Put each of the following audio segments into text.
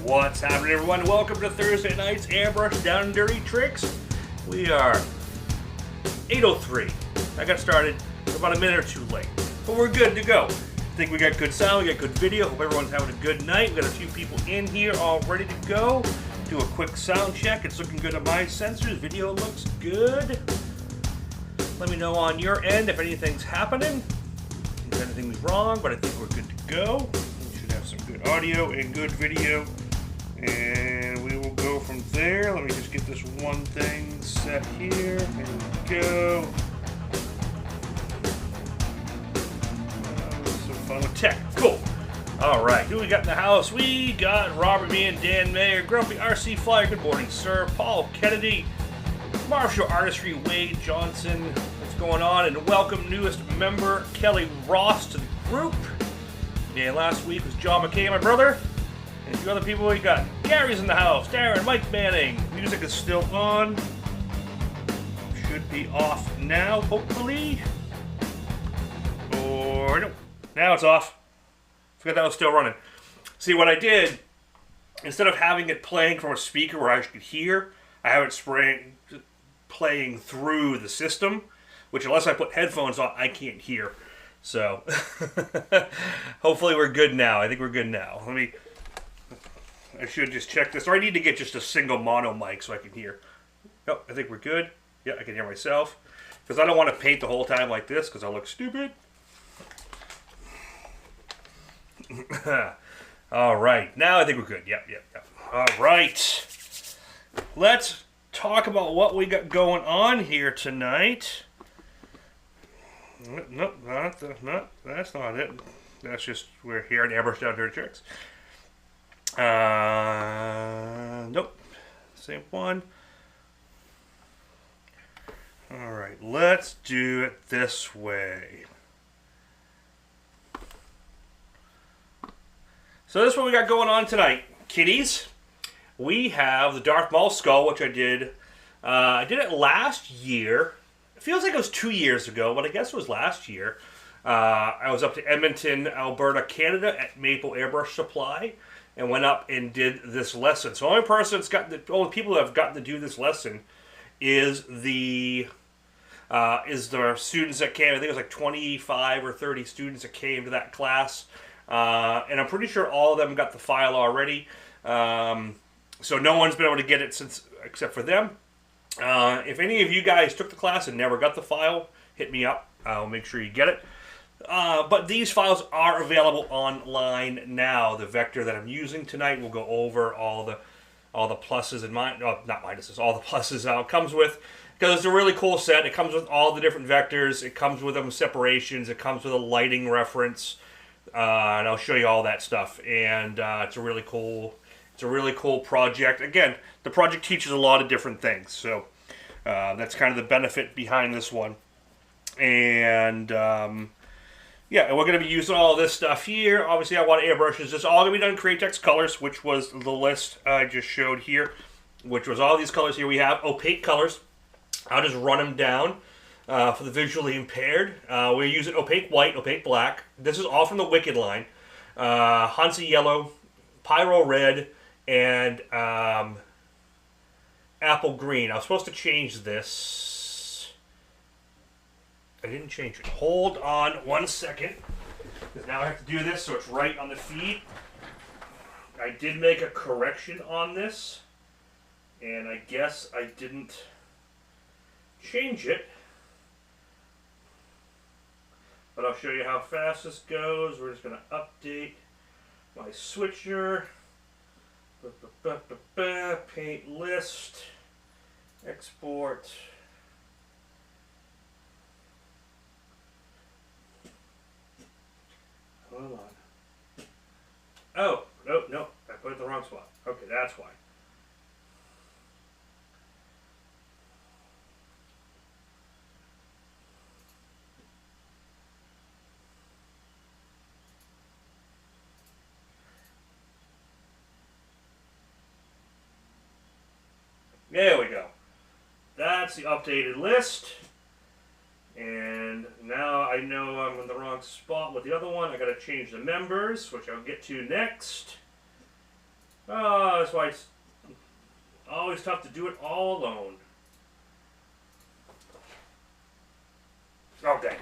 What's happening, everyone? Welcome to Thursday night's Airbrush Down and Dirty Tricks. We are 8:03. I got started about a minute or two late, but we're good to go. I think we got good sound, we got good video. Hope everyone's having a good night. We got a few people in here all ready to go. Do a quick sound check. It's looking good on my sensors. Video looks good. Let me know on your end if anything's happening. If anything's wrong, but I think we're good to go. We should have some good audio and good video. And we will go from there. Let me just get this one thing set here. Here we go. Some fun with tech. Cool. Alright, who we got in the house? We got Robert, me, and Dan Mayer. Grumpy RC Flyer, good morning, sir. Paul Kennedy. Martial Artistry, Wade Johnson. What's going on? And welcome newest member, Kelly Ross, to the group. And last week was John McKay, my brother. And a few other people we got. Gary's in the house. Darren, Mike Manning. Music is still on. Should be off now, hopefully. Or no. Now it's off. Forgot that was still running. See, what I did, instead of having it playing from a speaker where I could hear, I have it playing through the system, which unless I put headphones on, I can't hear. So, hopefully we're good now. I think we're good now. I should just check this. Or I need to get just a single mono mic so I can hear. Oh, I think we're good. Yeah, I can hear myself. Because I don't want to paint the whole time like this because I'll look stupid. All right. Now I think we're good. Yep. All right. Let's talk about what we got going on here tonight. Nope, that's not it. That's just, we're here in Airbrush Down Dirty Tricks. Nope. Same one. Alright, let's do it this way. So this is what we got going on tonight, kiddies. We have the Darth Maul skull, which I did. I did it last year. It feels like it was 2 years ago, but I guess it was last year. I was up to Edmonton, Alberta, Canada at Maple Airbrush Supply and went up and did this lesson. So the only people that have gotten to do this lesson is the students that came. I think it was like 25 or 30 students that came to that class. And I'm pretty sure all of them got the file already. So no one's been able to get it except for them. If any of you guys took the class and never got the file, hit me up. I'll make sure you get it. But these files are available online now. The vector that I'm using tonight will go over all the pluses and not minuses, all the pluses it comes with, because it's a really cool set. It comes with all the different vectors. It comes with them separations. It comes with a lighting reference, and I'll show you all that stuff. And it's a really cool project. Again, the project teaches a lot of different things, so that's kind of the benefit behind this one. And yeah, and we're going to be using all this stuff here. Obviously, I want airbrushes. This is all going to be done in Createx colors, which was the list I just showed here, which was all these colors here. We have opaque colors. I'll just run them down for the visually impaired. We're using opaque white, opaque black. This is all from the Wicked line. Hansa yellow, Pyro red, and apple green. I was supposed to change this. I didn't change it. Hold on 1 second, because now I have to do this so it's right on the feed. I did make a correction on this, and I guess I didn't change it. But I'll show you how fast this goes. We're just going to update my switcher. Paint list. Export. Hold on. Oh, no. I put it in the wrong spot. Okay, that's why. There we go. That's the updated list. And now I know I'm in the wrong spot with the other one. I got to change the members, which I'll get to next. Oh, that's why it's always tough to do it all alone. Okay.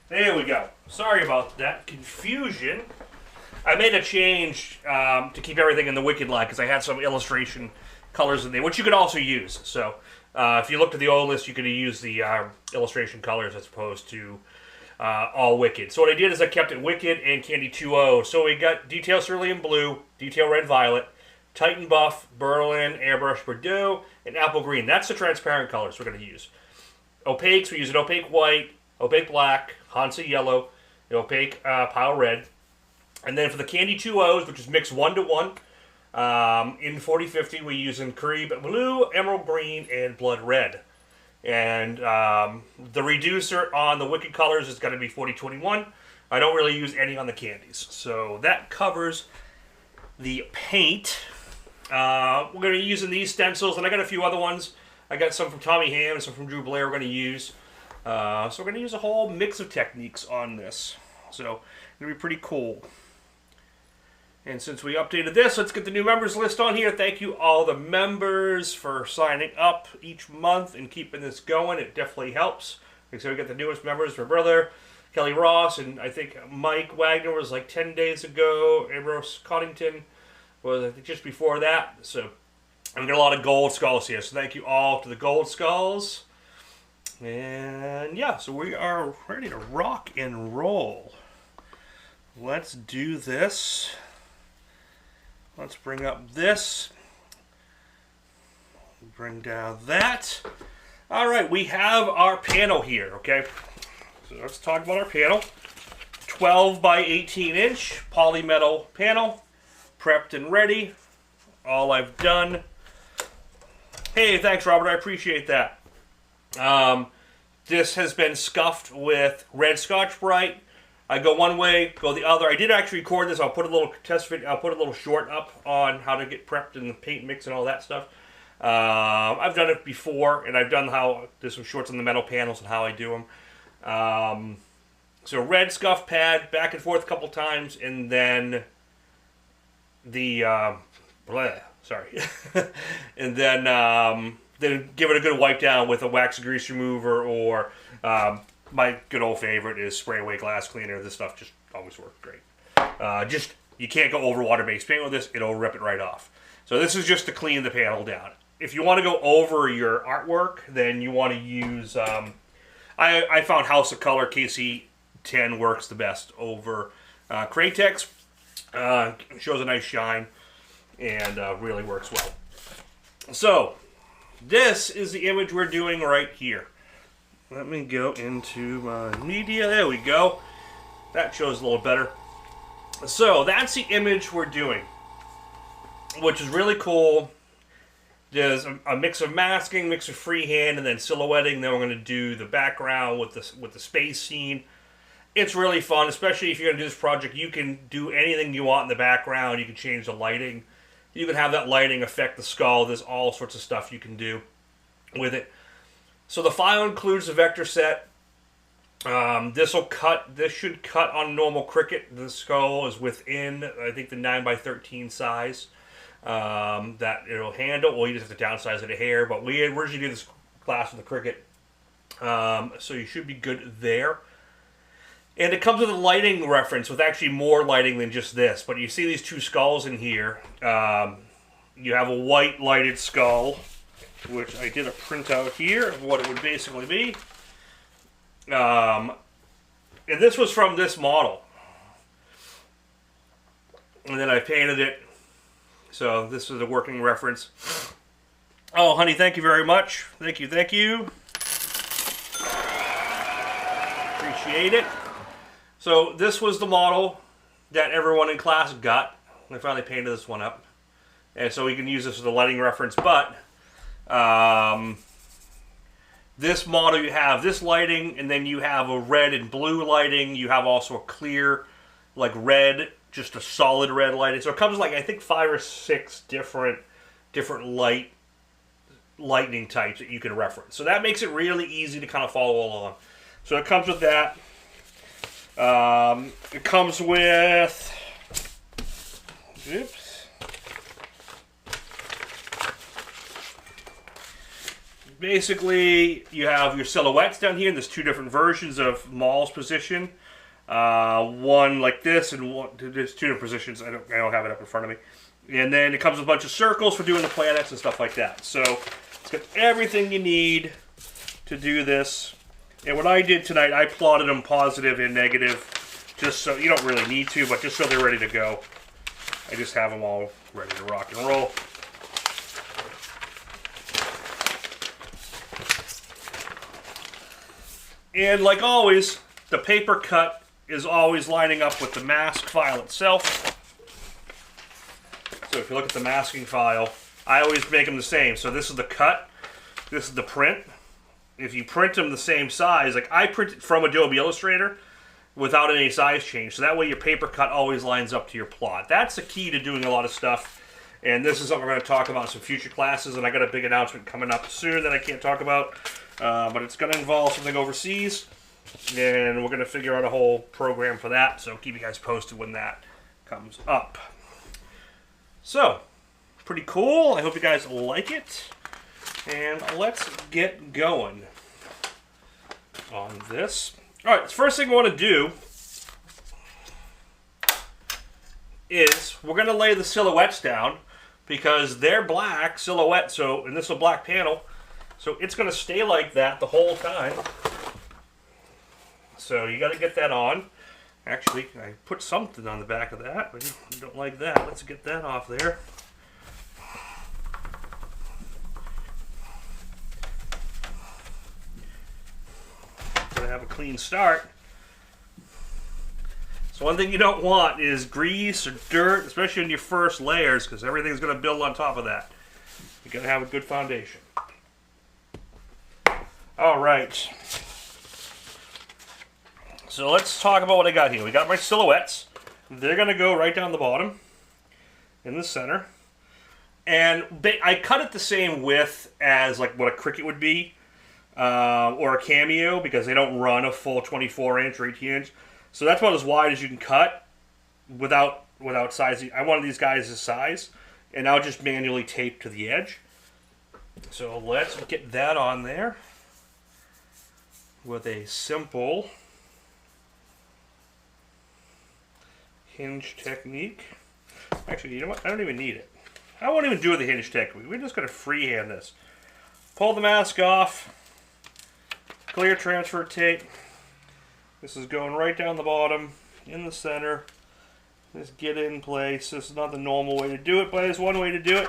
There we go. Sorry about that confusion. I made a change to keep everything in the Wicked line because I had some illustration colors in there, which you could also use. So if you looked at the old list, you could use the illustration colors as opposed to all Wicked. So what I did is I kept it Wicked and Candy 2.0. So we got Detail Cerulean Blue, Detail Red Violet, Titan Buff, Berlin, Airbrush Bordeaux, and Apple Green. That's the transparent colors we're going to use. Opaques, we use an opaque white, opaque black, Hansa yellow, an opaque pile red. And then for the Candy 2.0s, which is mixed 1-to-1, in 4050, we use in Carib Blue, Emerald Green, and Blood Red. And the reducer on the Wicked colors is going to be 4021. I don't really use any on the candies. So that covers the paint. We're going to be using these stencils, and I got a few other ones. I got some from Tommy Ham and some from Drew Blair we're going to use. So we're going to use a whole mix of techniques on this. So it'll be pretty cool. And since we updated this, let's get the new members list on here. Thank you all the members for signing up each month and keeping this going. It definitely helps. So we got the newest members, my brother, Kelly Ross, and I think Mike Wagner was like 10 days ago. Ambrose Coddington was I think just before that. So we got a lot of gold skulls here. So thank you all to the gold skulls. And yeah, so we are ready to rock and roll. Let's do this. Let's bring up this. Bring down that. All right, we have our panel here, okay? So let's talk about our panel. 12 by 18 inch polymetal panel. Prepped and ready. All I've done. Hey, thanks, Robert. I appreciate that. This has been scuffed with red Scotch-Brite. I go one way, go the other. I did actually record this. I'll put a little test video. I'll put a little short up on how to get prepped and the paint mix and all that stuff. I've done it before, and I've done how there's some shorts on the metal panels and how I do them. So red scuff pad, back and forth a couple times, and then the and then give it a good wipe down with a wax grease remover or. My good old favorite is spray away glass cleaner. This stuff just always works great. You can't go over water-based paint with this. It'll rip it right off. So this is just to clean the panel down. If you want to go over your artwork, then you want to use... I found House of Color KC10 works the best over Cratex. Shows a nice shine and really works well. So this is the image we're doing right here. Let me go into my media. There we go. That shows a little better. So that's the image we're doing, which is really cool. There's a mix of masking, mix of freehand, and then silhouetting. Then we're going to do the background with the space scene. It's really fun, especially if you're going to do this project. You can do anything you want in the background. You can change the lighting. You can have that lighting affect the skull. There's all sorts of stuff you can do with it. So the file includes the vector set. This should cut on normal Cricut. The skull is within, I think, the 9x13 size that it'll handle. Well, you just have to downsize it a hair, but we originally did this class with the Cricut. So you should be good there. And it comes with a lighting reference with actually more lighting than just this. But you see these two skulls in here. You have a white lighted skull, which I did a printout here of what it would basically be. And this was from this model. And then I painted it. So this is a working reference. Oh, honey, thank you very much. Thank you, thank you. Appreciate it. So this was the model that everyone in class got. I finally painted this one up. And so we can use this as a lighting reference, but this model, you have this lighting, and then you have a red and blue lighting. You have also a clear, like red, just a solid red lighting. So it comes like, I think, 5 or 6 different lightning types that you can reference. So that makes it really easy to kind of follow along. So it comes with that. It comes with, oops. basically, you have your silhouettes down here. There's two different versions of Maul's position. One like this, and one, there's two different positions. I don't have it up in front of me. And then it comes with a bunch of circles for doing the planets and stuff like that. So it's got everything you need to do this. And what I did tonight, I plotted them positive and negative, just so you don't really need to, but just so they're ready to go. I just have them all ready to rock and roll. And like always, the paper cut is always lining up with the mask file itself. So if you look at the masking file, I always make them the same. So this is the cut, this is the print. If you print them the same size, like I print it from Adobe Illustrator without any size change. So that way your paper cut always lines up to your plot. That's the key to doing a lot of stuff. And this is something we're going to talk about in some future classes. And I got a big announcement coming up soon that I can't talk about. But it's going to involve something overseas. And we're going to figure out a whole program for that. So keep you guys posted when that comes up. So, pretty cool. I hope you guys like it. And let's get going on this. Alright, the first thing I want to do is we're going to lay the silhouettes down because they're black silhouette, so, and this is a black panel, so it's going to stay like that the whole time. So you got to get that on. Actually, I put something on the back of that, but you don't like that. Let's get that off there. Gotta have a clean start. So one thing you don't want is grease or dirt, especially in your first layers, because everything's going to build on top of that. You gotta have a good foundation. All right. So let's talk about what I got here. We got my silhouettes. They're going to go right down the bottom in the center. And I cut it the same width as like what a cricket would be or a cameo because they don't run a full 24-inch or 18-inch. So that's about as wide as you can cut without sizing. I wanted these guys this size, and I'll just manually tape to the edge. So let's get that on there with a simple hinge technique. Actually, you know what? I don't even need it. I won't even do the hinge technique. We're just going to freehand this. Pull the mask off. Clear transfer tape. This is going right down the bottom, in the center. Just get it in place. This is not the normal way to do it, but there's one way to do it.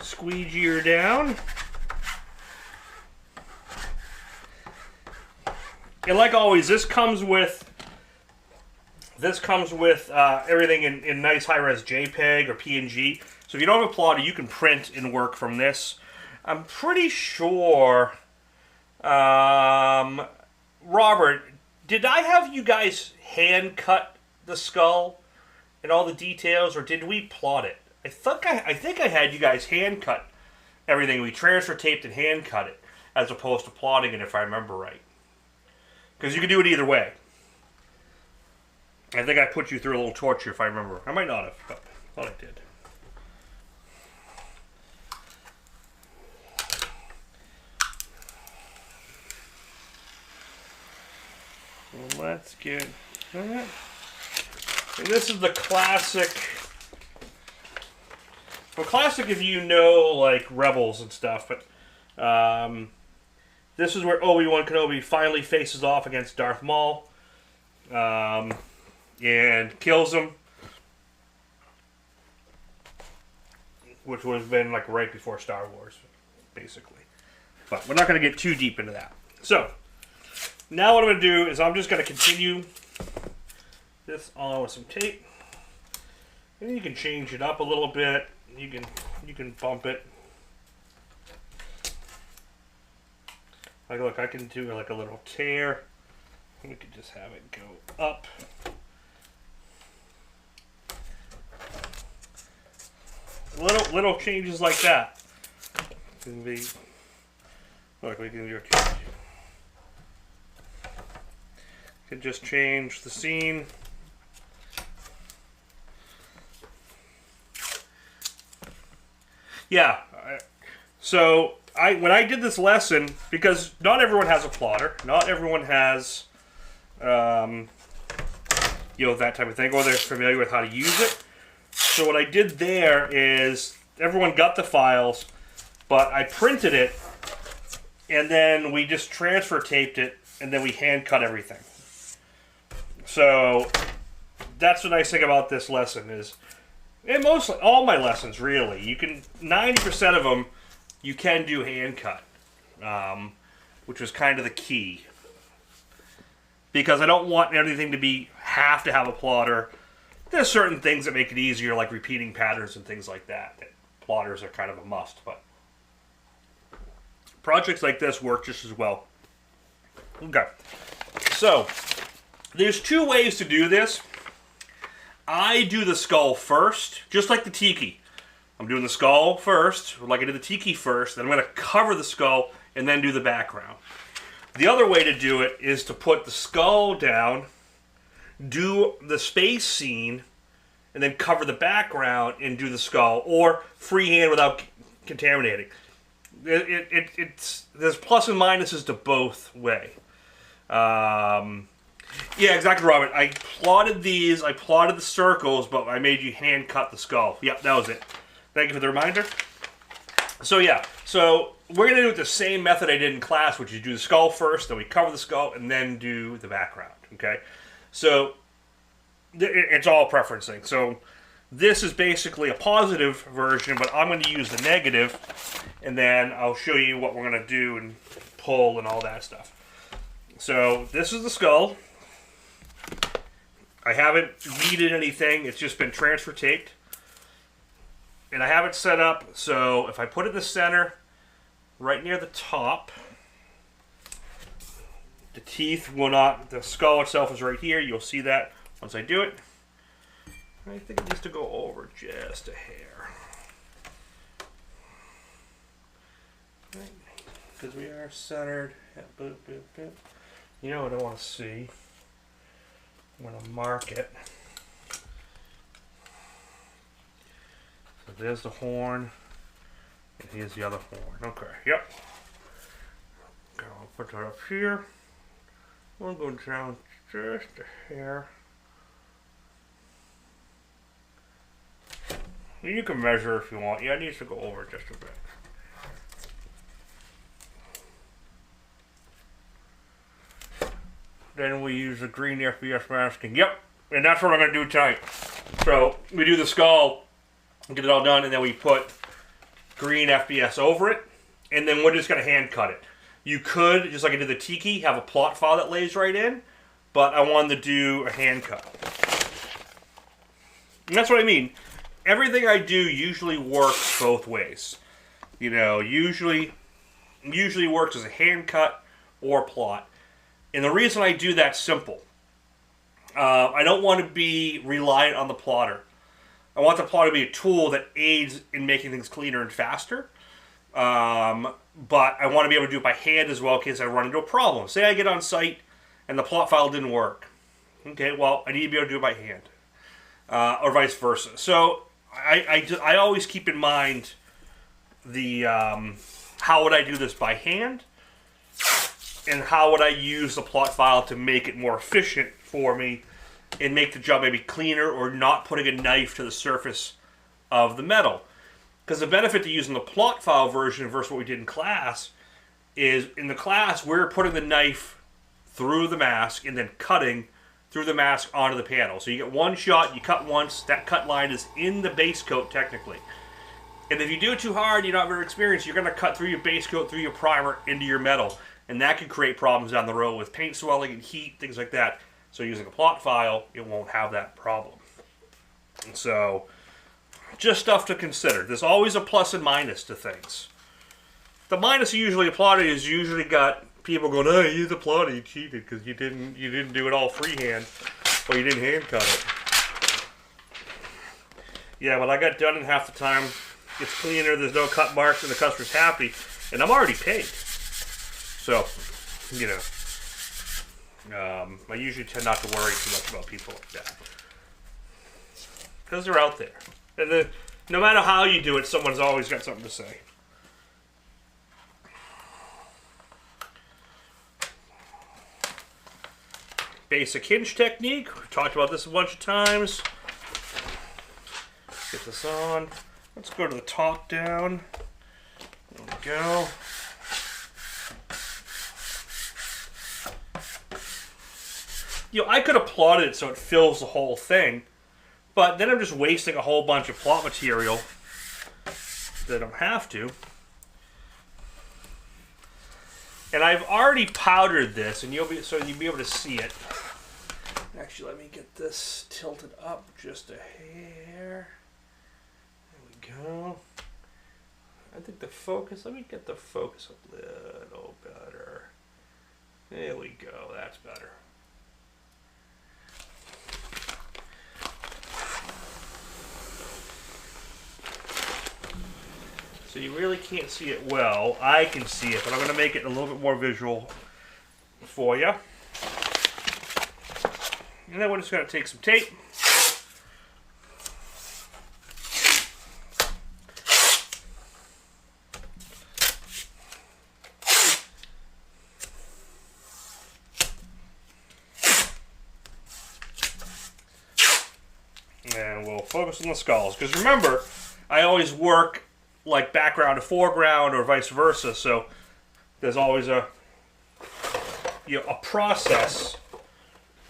Squeegee her down. And like always, this comes with everything in nice high-res JPEG or PNG. So if you don't have a plotter, you can print and work from this. I'm pretty sure, Robert, did I have you guys hand cut the skull and all the details, or did we plot it? I think I had you guys hand cut everything. We transfer taped and hand cut it as opposed to plotting it, if I remember right. Because you can do it either way. I think I put you through a little torture if I remember. I might not have, but I thought I did. Well, let's get that. And this is the classic. Well, classic if you know, like, Rebels and stuff, but this is where Obi-Wan Kenobi finally faces off against Darth Maul and kills him, which would have been like right before Star Wars, basically. But we're not going to get too deep into that. So, now what I'm going to do is I'm just going to continue this on with some tape. And you can change it up a little bit. You can bump it. Like, look, I can do like a little tear. We could just have it go up. Little changes like that can be. Look, we can do it. Can just change the scene. Yeah. So when I did this lesson, because not everyone has a plotter, not everyone has, that type of thing, or they're familiar with how to use it. So what I did there is everyone got the files, but I printed it, and then we just transfer taped it, and then we hand cut everything. So that's the nice thing about this lesson is, and mostly all my lessons really, 90% of them you can do hand cut, which was kind of the key, because I don't want everything to have to have a plotter. There's certain things that make it easier, like repeating patterns and things like that. Plotters are kind of a must, but projects like this work just as well. Okay, so there's two ways to do this. I do the skull first, just like the tiki. I'm doing the skull first, like I did the tiki first, then I'm going to cover the skull and then do the background. The other way to do it is to put the skull down, do the space scene, and then cover the background and do the skull, or freehand without contaminating. There's plus and minuses to both way. Yeah, exactly, Robert. I plotted the circles, but I made you hand cut the skull. Yep, that was it. Thank you for the reminder. So yeah, so we're going to do it the same method I did in class, which is do the skull first, then we cover the skull, and then do the background, okay? So it's all preferencing. So this is basically a positive version, but I'm going to use the negative, and then I'll show you what we're going to do and pull and all that stuff. So this is the skull. I haven't weeded anything. It's just been transfer taped. And I have it set up so if I put it in the center, right near the top, the teeth will not, the skull itself is right here. You'll see that once I do it. I think it needs to go over just a hair. Right. Because we are centered. Boop, boop, boop. You know what I want to see? I'm going to mark it. So there's the horn, and here's the other horn. Okay, yep. Okay, I'll put that up here. We'll go down just a hair. You can measure if you want. Yeah, it needs to go over just a bit. Then we use the green FPS masking. Yep, and that's what I'm going to do tonight. So we do the skull, get it all done, and then we put green FPS over it, and then we're just going to hand cut it. You could, just like I did the tiki, have a plot file that lays right in, but I wanted to do a hand cut. And that's what I mean. Everything I do usually works both ways. You know, usually works as a hand cut or plot. And the reason I do that's simple. I don't want to be reliant on the plotter. I want the plotter to be a tool that aids in making things cleaner and faster. But I want to be able to do it by hand as well in case I run into a problem. Say I get on site and the plot file didn't work. Okay, well, I need to be able to do it by hand. Or vice versa. So I always keep in mind the how would I do this by hand, and how would I use the plot file to make it more efficient for me and make the job maybe cleaner, or not putting a knife to the surface of the metal. Because the benefit to using the plot file version versus what we did in class is, in the class we're putting the knife through the mask and then cutting through the mask onto the panel. So you get one shot, you cut once, that cut line is in the base coat technically. And if you do it too hard, you're not very experienced, you're going to cut through your base coat, through your primer, into your metal. And that can create problems down the road with paint swelling and heat, things like that. So using a plot file, it won't have that problem. And so, just stuff to consider. There's always a plus and minus to things. The minus usually a plotter is usually got people going, "Oh, you the plotter, you cheated because you didn't do it all freehand, or you didn't hand cut it." Yeah, but I got done in half the time. It's cleaner. There's no cut marks, and the customer's happy, and I'm already paid. So, you know, I usually tend not to worry too much about people like that, because they're out there. And No matter how you do it, someone's always got something to say. Basic hinge technique. We've talked about this a bunch of times. Get this on. Let's go to the top down. There we go. You know, I could have plotted it so it fills the whole thing, but then I'm just wasting a whole bunch of plot material that I don't have to. And I've already powdered this, and you'll be able to see it. Actually, let me get this tilted up just a hair. There we go. I think the focus, let me get the focus a little better. There we go, that's better. So you really can't see it well. I can see it, but I'm going to make it a little bit more visual for you. And then we're just going to take some tape. And we'll focus on the skulls. Because remember, I always work like background to foreground or vice versa, so there's always a process,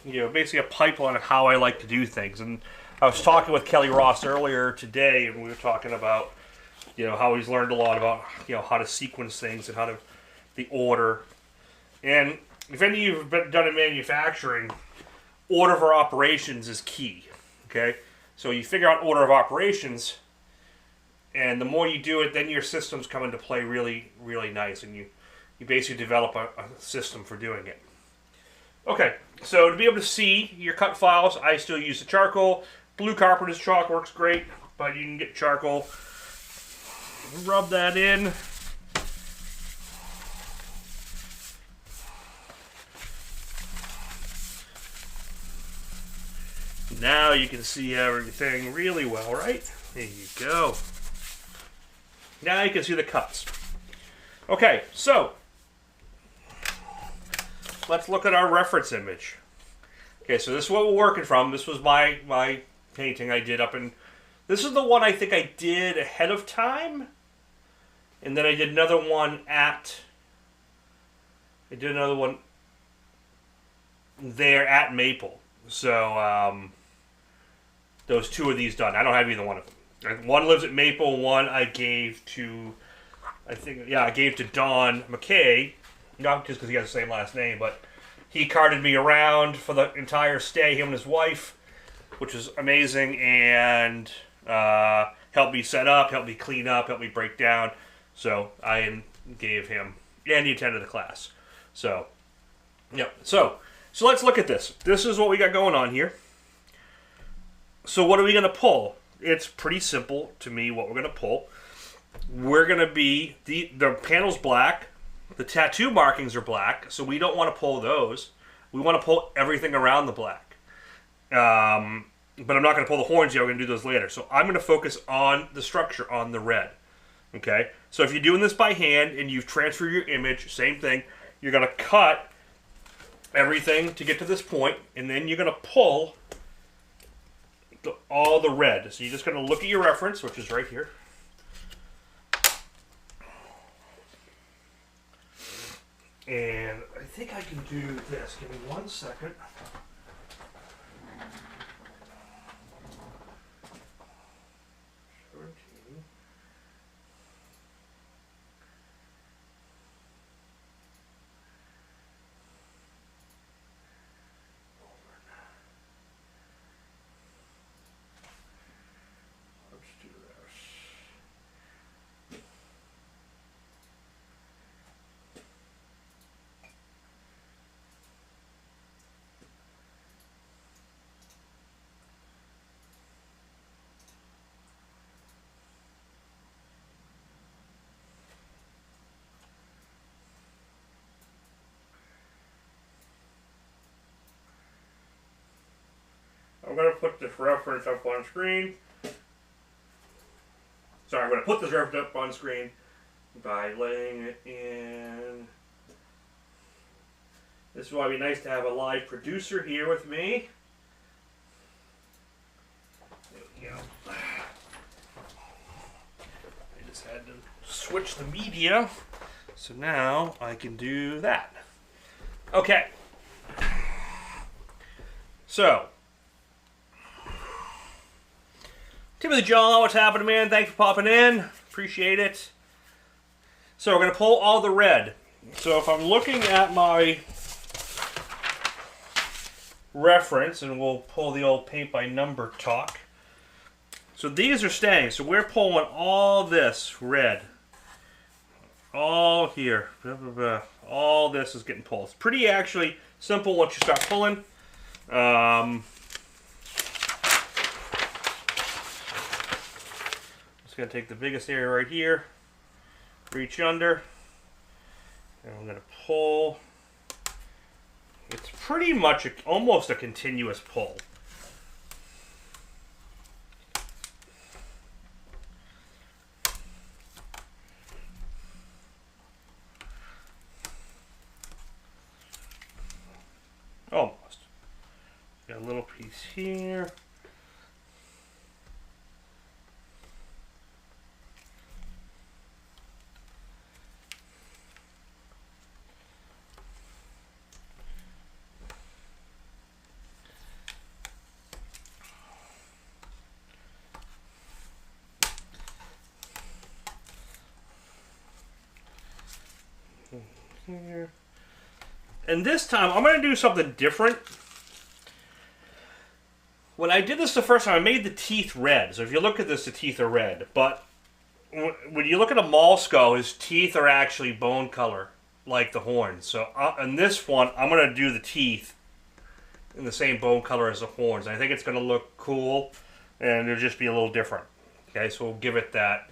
basically a pipeline of how I like to do things. And I was talking with Kelly Ross earlier today, and we were talking about how he's learned a lot about how to sequence things and how to the order. And if any of you have done in manufacturing, order of operations is key. Okay, so you figure out order of operations. And the more you do it, then your systems come into play really, really nice. And you basically develop a system for doing it. Okay, so to be able to see your cut files, I still use the charcoal. Blue carpenter's chalk works great, but you can get charcoal. Rub that in. Now you can see everything really well, right? There you go. Now you can see the cuts. Okay, so let's look at our reference image. Okay, so this is what we're working from. This was my painting I did up in... This is the one I think I did ahead of time. And then I did another one there at Maple. So, those two of these done. I don't have either one of them. One lives at Maple, one I gave to, I gave to Don McKay, not just because he has the same last name, but he carted me around for the entire stay, him and his wife, which was amazing, and helped me set up, helped me clean up, helped me break down, so I gave him, and he attended the class. So, so let's look at this. This is what we got going on here. So what are we going to pull? It's pretty simple to me what we're going to pull. We're going to be, the panel's black, the tattoo markings are black, so we don't want to pull those. We want to pull everything around the black. But I'm not going to pull the horns yet, we're going to do those later. So I'm going to focus on the structure, on the red. Okay? So if you're doing this by hand and you've transferred your image, same thing, you're going to cut everything to get to this point, and then you're going to pull all the red. So you're just going to look at your reference, which is right here. And I think I can do this. Give me 1 second. I'm going to put this reference up on screen. Sorry, I'm going to put this reference up on screen by laying it in. This is why it'd be nice to have a live producer here with me. There we go. I just had to switch the media, so now I can do that. Okay. So, Timothy John, what's happening, man? Thanks for popping in. Appreciate it. So we're going to pull all the red. So if I'm looking at my reference, and we'll pull the old paint by number talk. So these are staying. So we're pulling all this red. All here. Blah, blah, blah. All this is getting pulled. It's pretty actually simple once you start pulling. Just going to take the biggest area right here. Reach under. And I'm going to pull. It's pretty much almost a continuous pull. Almost. Got a little piece here. Here. And this time, I'm going to do something different. When I did this the first time, I made the teeth red. So if you look at this, the teeth are red. But when you look at a Maul skull, his teeth are actually bone color, like the horns. So in this one, I'm going to do the teeth in the same bone color as the horns. And I think it's going to look cool, and it'll just be a little different. Okay, so we'll give it that.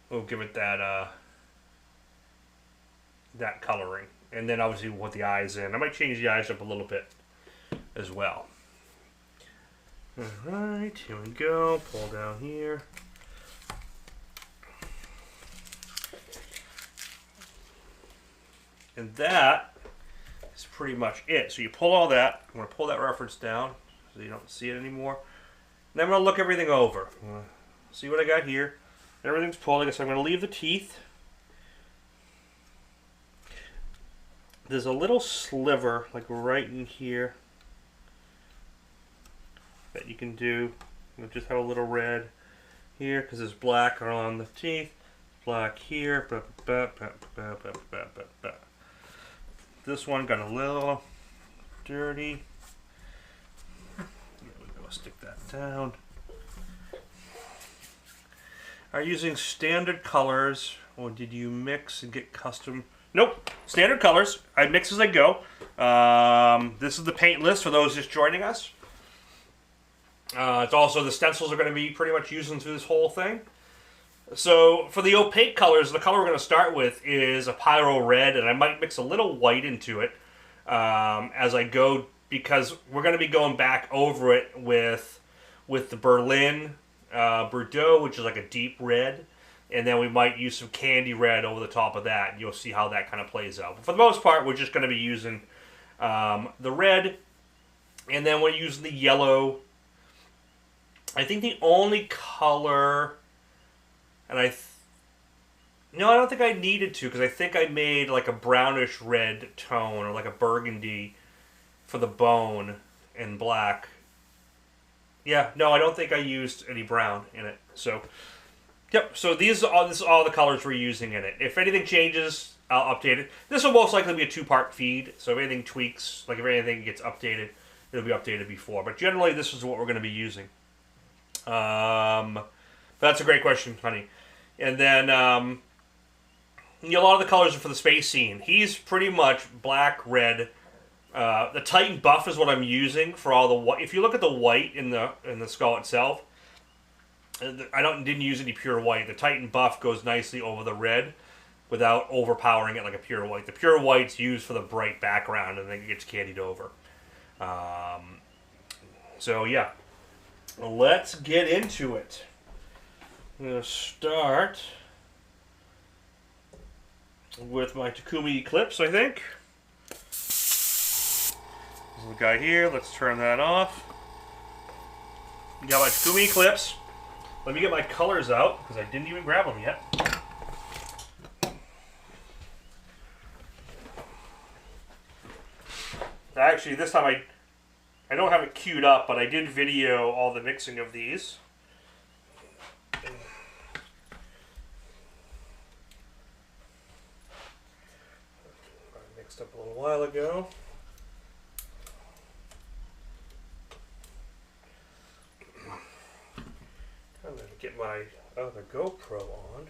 We'll give it that. That coloring, and then obviously we'll put the eyes in. I might change the eyes up a little bit as well. Alright, here we go. Pull down here. And that is pretty much it. So you pull all that. I'm going to pull that reference down so you don't see it anymore. And then I'm going to look everything over. See what I got here. Everything's pulled. I guess I'm going to leave the teeth. There's a little sliver, like right in here, that you can do. You'll just have a little red here, because there's black on the teeth. Black here. This one got a little dirty. There we go, stick that down. Are you using standard colors, or did you mix and get custom? Nope, standard colors. I mix as I go. This is the paint list for those just joining us. It's also the stencils are going to be pretty much using through this whole thing. So for the opaque colors, the color we're going to start with is a pyro red, and I might mix a little white into it as I go, because we're going to be going back over it with the Berlin Bordeaux, which is like a deep red. And then we might use some candy red over the top of that. And you'll see how that kind of plays out. But for the most part, we're just going to be using the red. And then we're using the yellow. I think the only color... And no, I don't think I needed to. Because I think I made like a brownish red tone. Or like a burgundy for the bone and black. Yeah, no, I don't think I used any brown in it. So... Yep, so this is all the colors we're using in it. If anything changes, I'll update it. This will most likely be a two-part feed, so if anything tweaks, like if anything gets updated, it'll be updated before. But generally, this is what we're going to be using. That's a great question, honey. And then, a lot of the colors are for the space scene. He's pretty much black, red. The Titan buff is what I'm using for all the white. If you look at the white in the skull itself, I didn't use any pure white. The Titan buff goes nicely over the red without overpowering it like a pure white. The pure white's used for the bright background, and then it gets candied over. So yeah, let's get into it. I'm going to start with my Takumi Eclipse, I think. There's the guy here. Let's turn that off. Got my Takumi Eclipse. Let me get my colors out, because I didn't even grab them yet. Actually, this time I don't have it queued up, but I did video all the mixing of these. I mixed up a little while ago. I'm going to get my other GoPro on.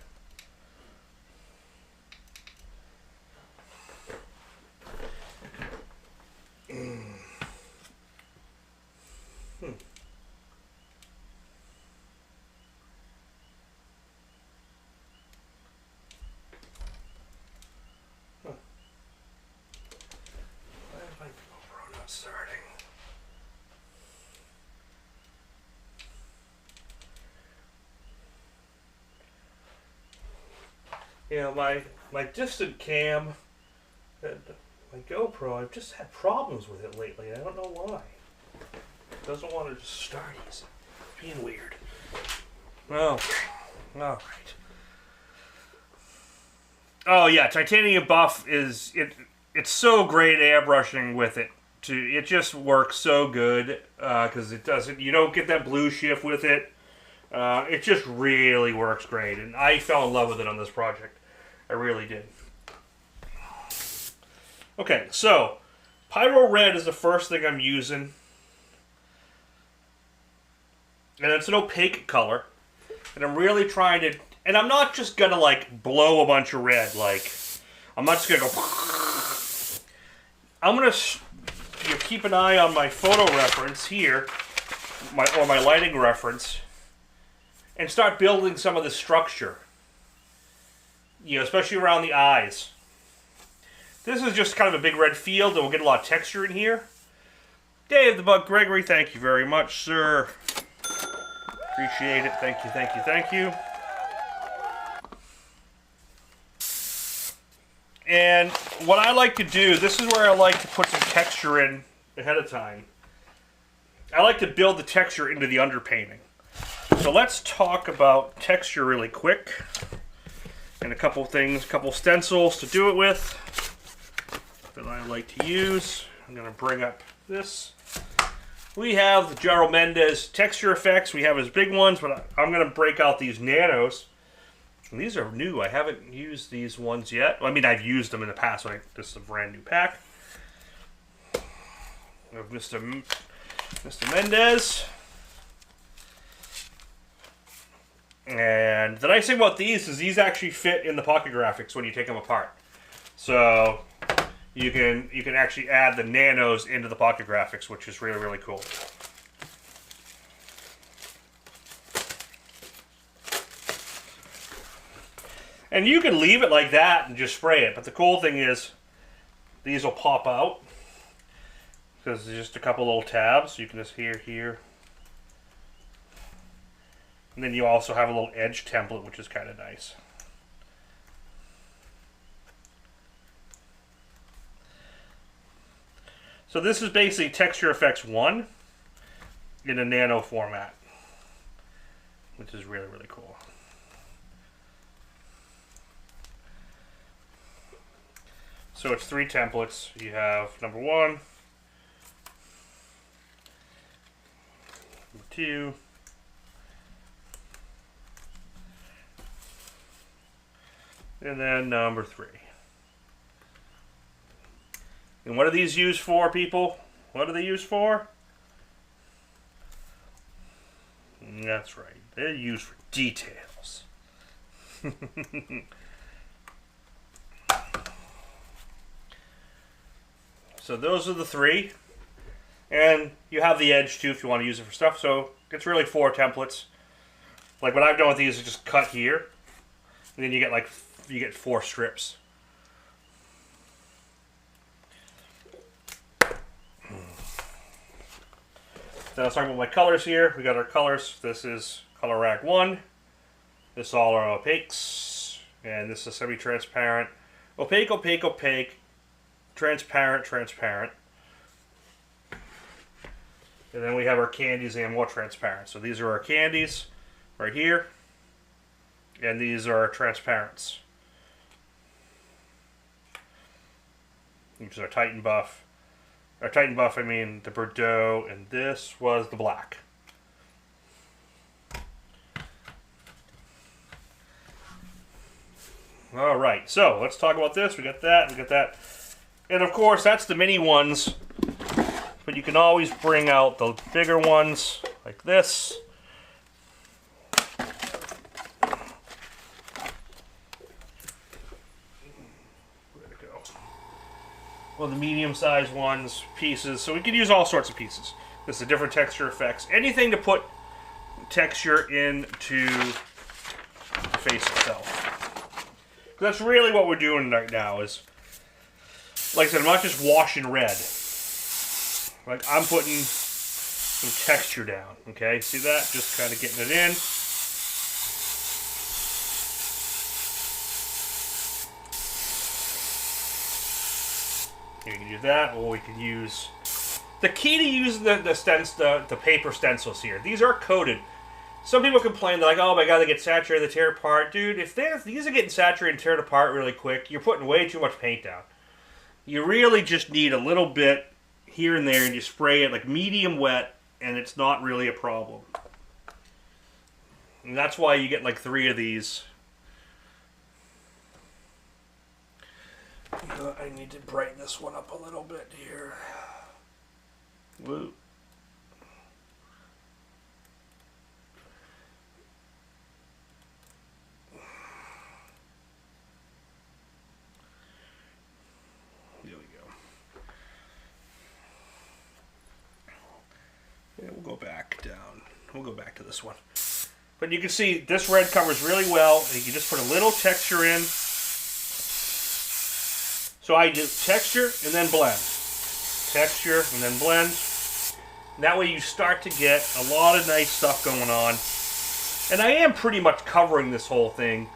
Starting. Yeah, my distant cam and my GoPro, I've just had problems with it lately. I don't know why. It doesn't want to just start easy. It's being weird. Oh, all right. Oh yeah, titanium buff is it's so great airbrushing with it. It just works so good because it doesn't. You don't get that blue shift with it. It just really works great, and I fell in love with it on this project. I really did. Okay, so Pyro Red is the first thing I'm using, and it's an opaque color, and I'm really trying to. And I'm not just gonna like blow a bunch of red. Like I'm not just gonna go. I'm gonna. You keep an eye on my photo reference here, or my lighting reference, and start building some of the structure. You know, especially around the eyes. This is just kind of a big red field, and we'll get a lot of texture in here. Dave the Bug Gregory, thank you very much, sir. Appreciate it. Thank you, thank you, thank you. And what I like to do, this is where I like to put some texture in ahead of time. I like to build the texture into the underpainting. So let's talk about texture really quick. And a couple things, a couple stencils to do it with that I like to use. I'm going to bring up this. We have the Gerald Mendez texture effects. We have his big ones, but I'm going to break out these nanos. And these are new. I haven't used these ones yet. I mean, I've used them in the past. So this is a brand new pack of Mr. Mendez. And the nice thing about these is these actually fit in the pocket graphics when you take them apart. So you can actually add the nanos into the pocket graphics, which is really, really cool. And you can leave it like that and just spray it. But the cool thing is these will pop out because there's just a couple little tabs. You can just here. And then you also have a little edge template, which is kind of nice. So this is basically Texture Effects 1 in a nano format, which is really, really cool. So it's 3 templates. You have number 1, number 2, and then number 3. And what are these used for, people? What are they used for? That's right. They're used for details. So those are the 3. And you have the edge too if you want to use it for stuff. So it's really 4 templates. Like what I've done with these is just cut here. And then you get 4 strips. Then let's talk about my colors here. We got our colors. This is color rack 1. This all are opaques, and this is semi-transparent. Opaque, opaque, opaque, transparent, transparent. And then we have our candies and more transparent. So these are our candies right here, and these are our transparents. Which is our Titan buff. Our Titan buff, I mean the Bordeaux, and this was the black. Alright, so let's talk about this. We got that, we got that. And of course, that's the mini ones. But you can always bring out the bigger ones, like this. Well, the medium-sized ones, pieces. So we can use all sorts of pieces. This is different texture effects. Anything to put texture into the face itself. That's really what we're doing right now is, like I said, I'm not just washing red. Like, I'm putting some texture down, okay? See that? Just kind of getting it in. We can use that, or we can use... The key to using the paper stencils here, these are coated. Some people complain, they're like, oh my god, they get saturated, they tear apart. Dude, if these are getting saturated and teared apart really quick, you're putting way too much paint down. You really just need a little bit here and there, and you spray it like medium wet, and it's not really a problem. And that's why you get like 3 of these. I need to brighten this one up a little bit here. Woo. There we go. Yeah, we'll go back down. We'll go back to this one. But you can see this red covers really well. You can just put a little texture in. So I do texture and then blend. Texture and then blend. And that way you start to get a lot of nice stuff going on. And I am pretty much covering this whole thing.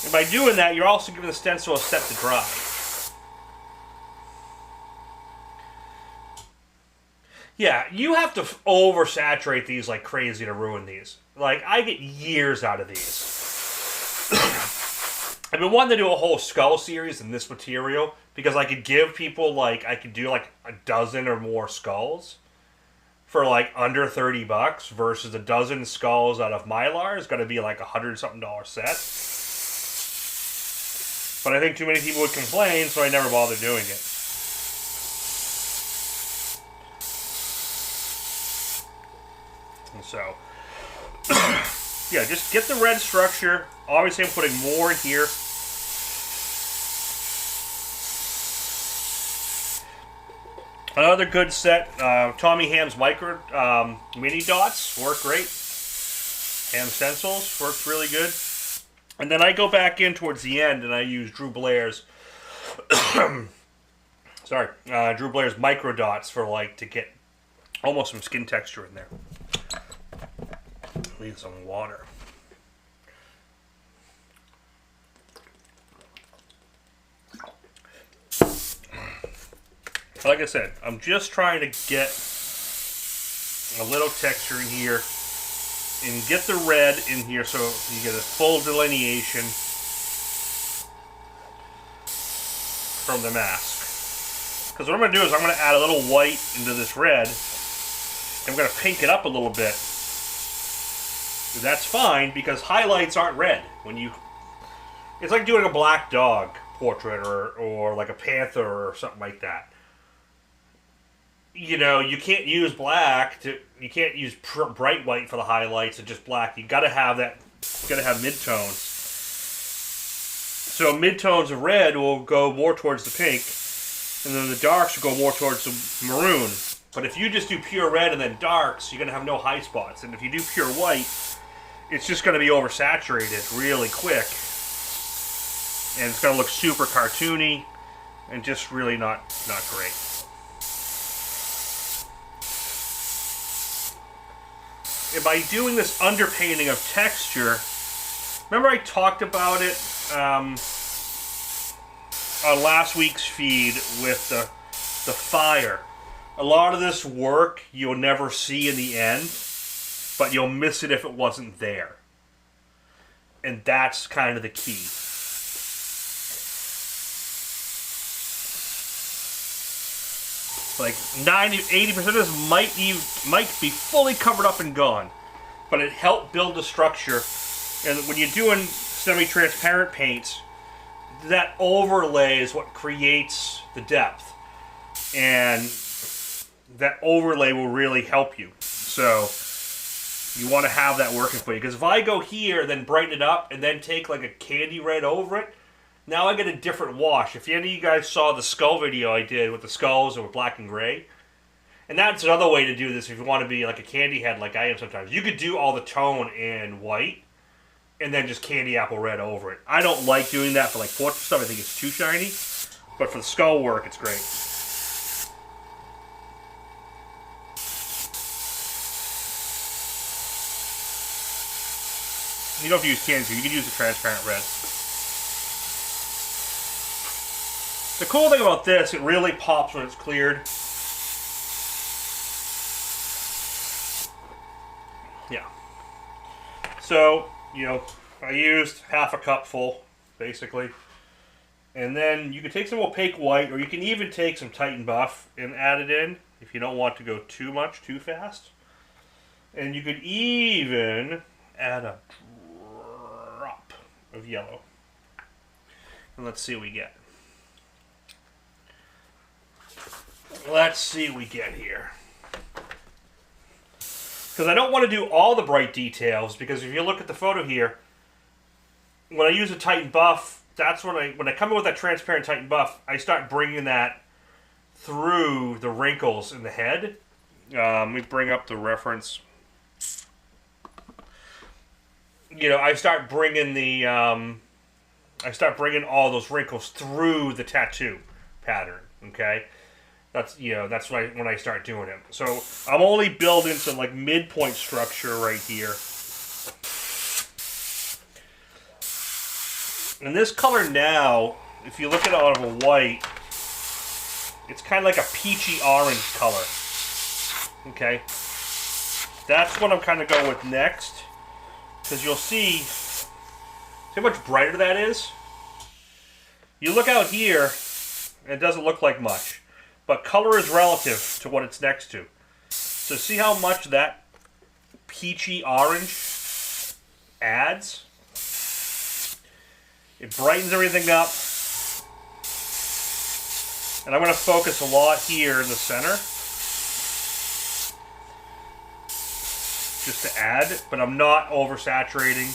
And by doing that, you're also giving the stencil a set to dry. Yeah, you have to oversaturate these like crazy to ruin these. Like, I get years out of these. I've been wanting to do a whole skull series in this material because I could give people, like, I could do like a dozen or more skulls for like under $30 versus a dozen skulls out of Mylar is going to be like $100-something set. But I think too many people would complain, so I never bothered doing it. And so, yeah, just get the red structure. Obviously, I'm putting more in here. Another good set, Tommy Ham's micro mini dots work great. Ham stencils works really good. And then I go back in towards the end and I use Drew Blair's Drew Blair's micro dots for like to get almost some skin texture in there. Need some water. Like I said, I'm just trying to get a little texture in here and get the red in here so you get a full delineation from the mask. Because what I'm going to do is I'm going to add a little white into this red. I'm going to pink it up a little bit. That's fine because highlights aren't red. It's like doing a black dog portrait or like a panther or something like that. You know, you can't use you can't use bright white for the highlights and just black. You got to have midtones. So midtones of red will go more towards the pink, and then the darks will go more towards the maroon. But if you just do pure red and then darks, you're going to have no high spots. And if you do pure white, it's just going to be oversaturated really quick. And it's going to look super cartoony and just really not great. by doing this underpainting of texture, remember I talked about it on last week's feed with the fire. A lot of this work you'll never see in the end, but you'll miss it if it wasn't there. And that's kind of the key. Like 80% of this might be fully covered up and gone, but it helped build the structure. And when you're doing semi-transparent paints, that overlay is what creates the depth, and that overlay will really help you. So you want to have that working for you, because if I go here, then brighten it up, and then take like a candy red over it, now I get a different wash. If any of you guys saw the skull video I did with the skulls or with black and gray, and that's another way to do this if you want to be like a candy head like I am sometimes. You could do all the tone in white, and then just candy apple red over it. I don't like doing that for like portrait stuff. I think it's too shiny, but for the skull work, it's great. You don't have to use candy, you can use a transparent red. The cool thing about this, it really pops when it's cleared. Yeah. So, you know, I used half a cup full, basically. And then you can take some opaque white, or you can even take some Titan Buff and add it in if you don't want to go too much, too fast. And you could even add a drop of yellow. And let's see what we get. Let's see what we get here. Because I don't want to do all the bright details, because if you look at the photo here, when I use a Titan Buff, that's when I come in with that transparent Titan Buff, I start bringing that through the wrinkles in the head. Let me bring up the reference. You know, I start bringing all those wrinkles through the tattoo pattern. Okay. That's, you know, that's when I start doing it. So I'm only building some like midpoint structure right here. And this color now, if you look at it out of a white, it's kind of like a peachy orange color. Okay, that's what I'm kind of going with next, because you'll see how much brighter that is. You look out here, and it doesn't look like much. But color is relative to what it's next to. So see how much that peachy orange adds? It brightens everything up. And I'm going to focus a lot here in the center. Just to add, but I'm not oversaturating.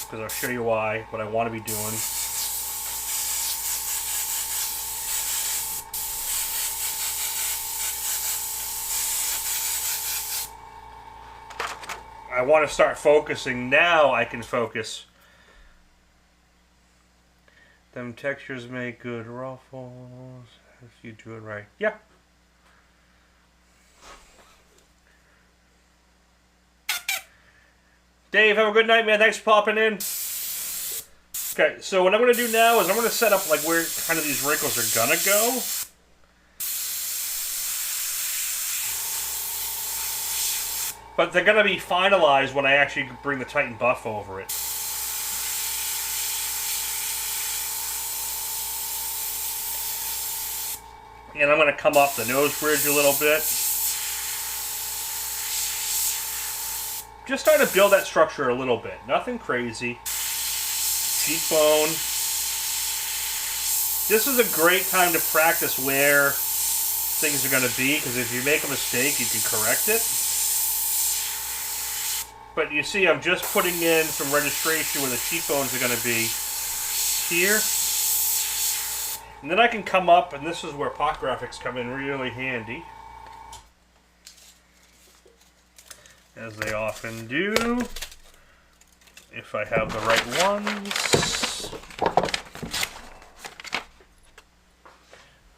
Because I'll show you why, what I want to be doing. I want to start focusing. Now I can focus. Them textures make good ruffles if you do it right. Yeah. Dave, have a good night, man. Thanks for popping in. Okay, so what I'm going to do now is I'm going to set up like where kind of these wrinkles are going to go. But they're going to be finalized when I actually bring the Titan Buff over it. And I'm going to come up the nose bridge a little bit. Just trying to build that structure a little bit. Nothing crazy. Cheekbone. This is a great time to practice where things are going to be, because if you make a mistake, you can correct it. But you see, I'm just putting in some registration where the cheekbones are going to be here. And then I can come up, and this is where pot graphics come in really handy. As they often do. If I have the right ones.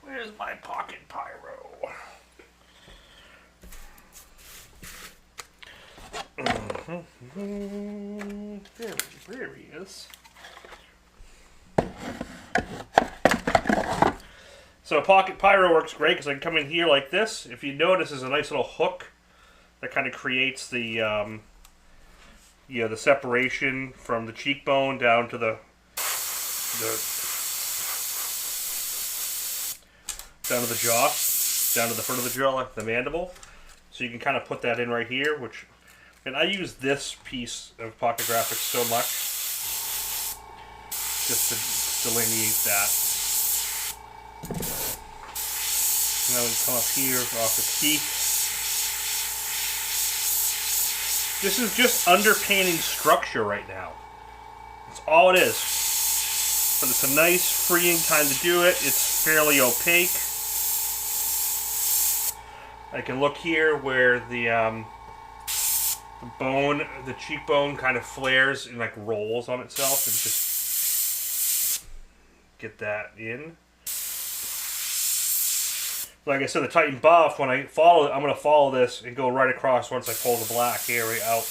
Where's my pocket pyro? There he is. So Pocket Pyro works great because I can come in here like this. If you notice, there's a nice little hook that kind of creates the the separation from the cheekbone down to the jaw, down to the front of the jaw, like the mandible. So you can kind of put that in right here, and I use this piece of Pocket Graphics so much just to delineate that. And then we come up here off the teeth. This is just underpainting structure right now. That's all it is. But it's a nice, freeing time to do it. It's fairly opaque. I can look here where the cheekbone kind of flares and like rolls on itself, and just get that in. Like I said, the Titan buff, when I follow it, I'm going to follow this and go right across once I pull the black area out.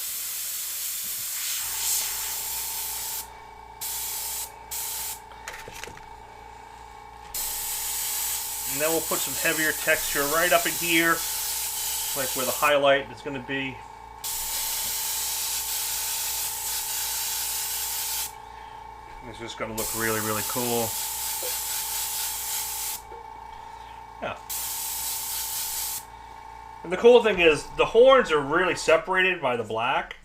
And then we'll put some heavier texture right up in here, like where the highlight is going to be. It's just going to look really, really cool. Yeah. And the cool thing is, the horns are really separated by the black.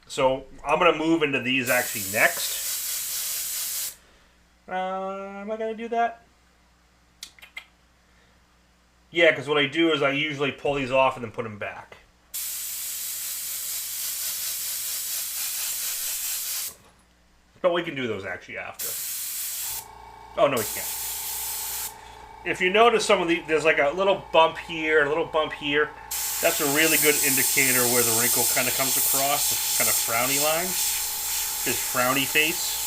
So I'm going to move into these actually next. Am I going to do that? Yeah, because what I do is I usually pull these off and then put them back. But we can do those actually after. Oh, no, we can't. If you notice some of the, there's like a little bump here, a little bump here. That's a really good indicator where the wrinkle kind of comes across. This kind of frowny line. His frowny face.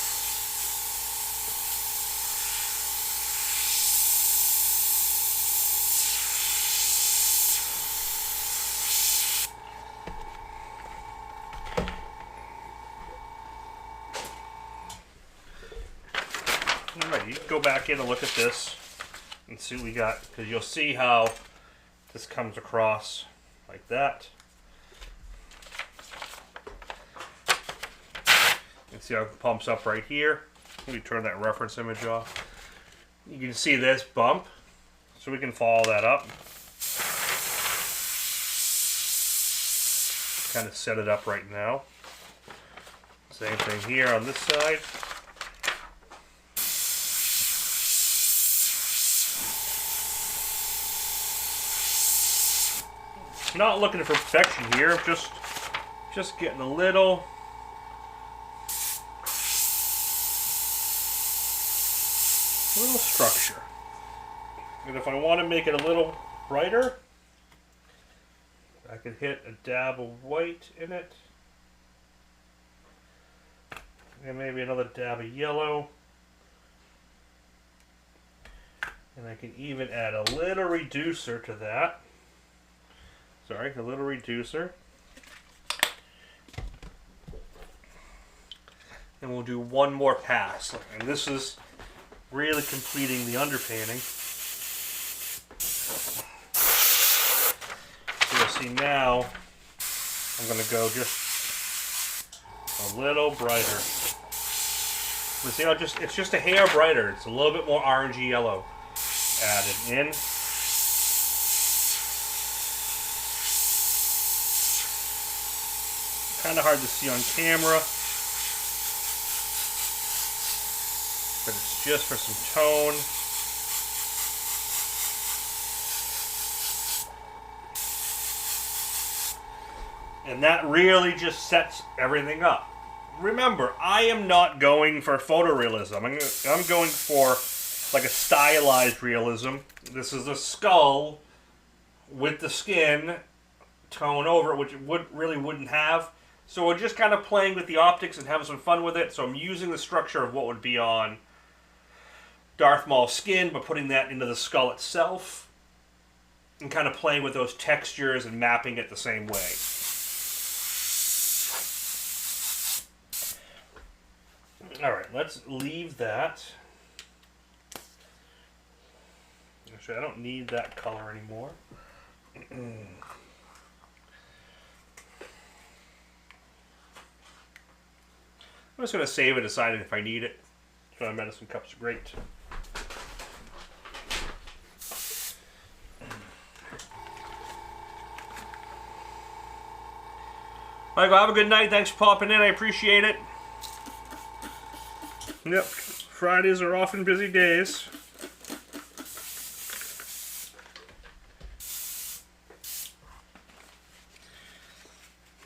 Alright, you can go back in and look at this and see what we got, because you'll see how this comes across like that. You can see how it pumps up right here. Let me turn that reference image off. You can see this bump, so we can follow that up. Kind of set it up right now. Same thing here on this side. Not looking for perfection here, just getting a little structure. And if I want to make it a little brighter, I can hit a dab of white in it. And maybe another dab of yellow. And I can even add a little reducer to that. Sorry, a little reducer. And we'll do one more pass. And this is really completing the underpainting. So you'll see now, I'm going to go just a little brighter. But see how it's just a hair brighter. It's a little bit more orangey yellow added in. Kind of hard to see on camera, but it's just for some tone. And that really just sets everything up. Remember, I am not going for photorealism. I'm going for like a stylized realism. This is the skull with the skin tone over it, which it really wouldn't have. So we're just kind of playing with the optics and having some fun with it. So I'm using the structure of what would be on Darth Maul's skin, but putting that into the skull itself. And kind of playing with those textures and mapping it the same way. Alright, let's leave that. Actually, I don't need that color anymore. I'm just going to save it aside if I need it. So my medicine cups are great. Michael, have a good night. Thanks for popping in. I appreciate it. Yep, Fridays are often busy days.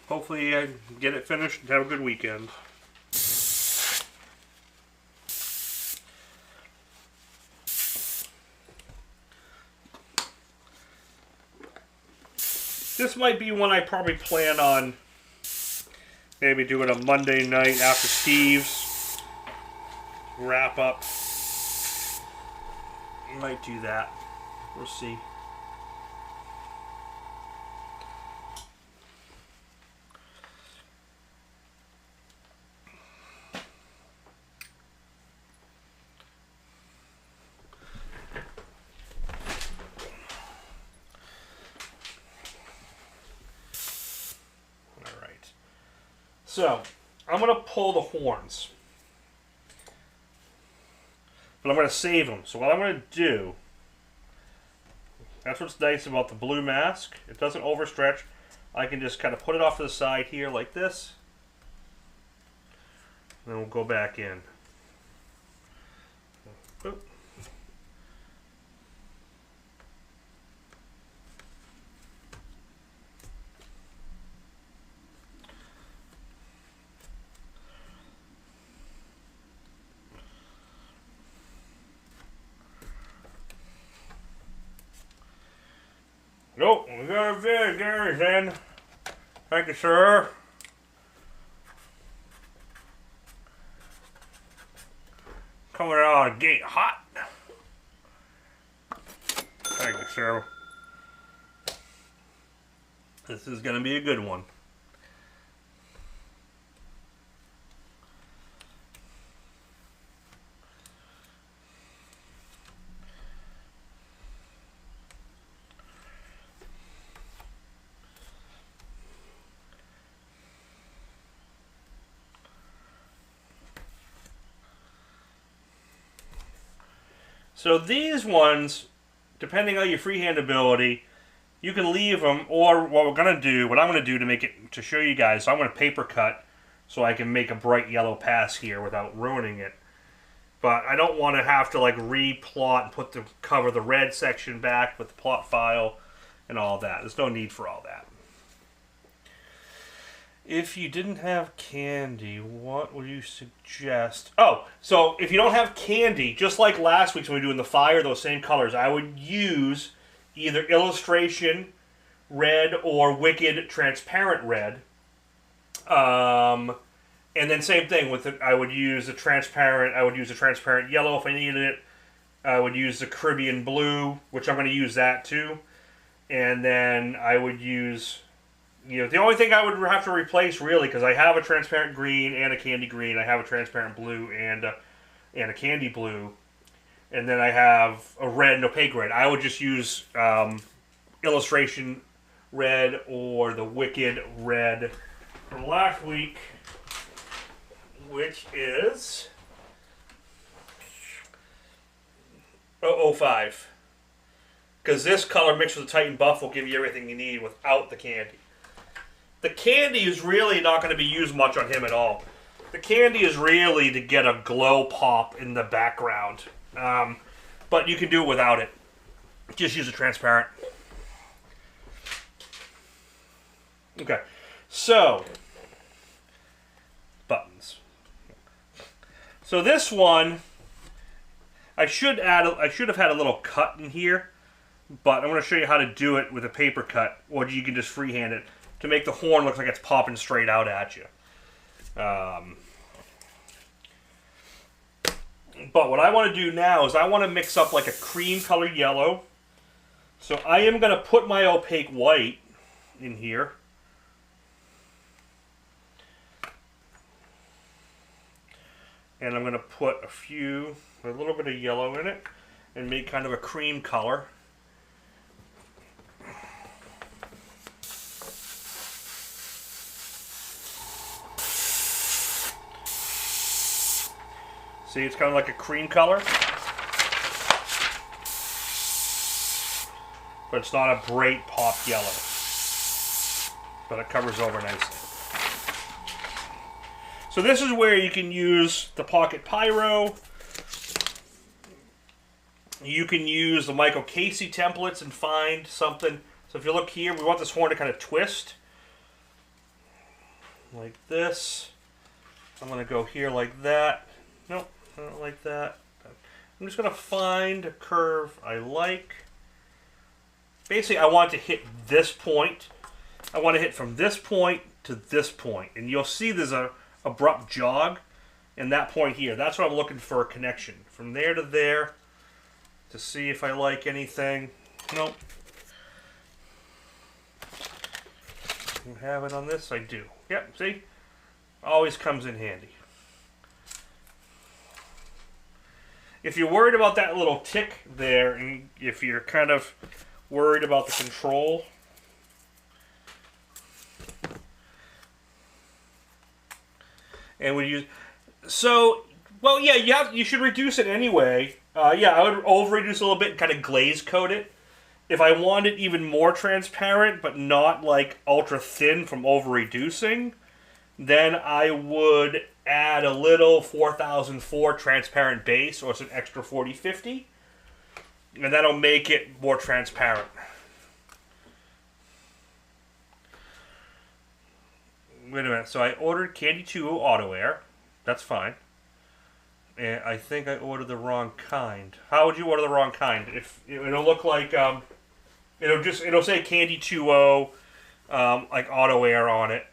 Hopefully I get it finished and have a good weekend. This might be one I probably plan on maybe doing a Monday night after Steve's wrap up. Might do that. We'll see. So, I'm going to pull the horns. But I'm going to save them. So what I'm going to do, that's what's nice about the blue mask. It doesn't overstretch. I can just kind of put it off to the side here like this. And then we'll go back in. Oop. Nope, we got a vid, Gary's in. Thank you, sir. Coming out of the gate hot. Thank you, sir. This is going to be a good one. So these ones, depending on your freehand ability, you can leave them, or what I'm going to do to make it, to show you guys, so I'm going to paper cut so I can make a bright yellow pass here without ruining it. But I don't want to have to like replot and cover the red section back with the plot file and all that. There's no need for all that. If you didn't have candy, what would you suggest? Oh, so if you don't have candy, just like last week's when we were doing the fire, those same colors, I would use either illustration red or wicked transparent red. And then same thing with it. I would use a transparent yellow if I needed it. I would use the Caribbean blue, which I'm going to use that too. And then I would use, the only thing I would have to replace really, because I have a transparent green and a candy green, I have a transparent blue and a candy blue, and then I have a red and opaque red. I would just use illustration red or the wicked red from last week, which is 005. Because this color mixed with the Titan buff will give you everything you need without the candy. The candy is really not going to be used much on him at all. The candy is really to get a glow pop in the background. But you can do it without it. Just use a transparent. Okay. So, buttons. So this one, I should have had a little cut in here, but I'm going to show you how to do it with a paper cut, or you can just freehand it to make the horn look like it's popping straight out at you. But what I want to do now is I want to mix up like a cream color yellow. So I am going to put my opaque white in here. And I'm going to put a little bit of yellow in it and make kind of a cream color. See, it's kind of like a cream color. But it's not a bright pop yellow. But it covers over nicely. So this is where you can use the Pocket Pyro. You can use the Michael Casey templates and find something. So if you look here, we want this horn to kind of twist. Like this. I'm going to go here like that. Nope, not like that. I'm just going to find a curve I like. Basically, I want to hit this point. I want to hit from this point to this point. And you'll see there's a abrupt jog in that point here. That's what I'm looking for, a connection. From there to there to see if I like anything. Nope. You have it on this? I do. Yep, see? Always comes in handy. If you're worried about that little tick there, and if you're kind of worried about the control, and we use, so, well, yeah, you should reduce it anyway. Yeah, I would over-reduce a little bit and kind of glaze coat it. If I want it even more transparent, but not like ultra thin from over-reducing, then I would add a little 4004 transparent base or some extra 4050, and that'll make it more transparent. Wait a minute, so I ordered Candy 2 Auto Air. That's fine. And I think I ordered the wrong kind. How would you order the wrong kind? If it'll look like it'll say Candy 2.0 like Auto Air on it.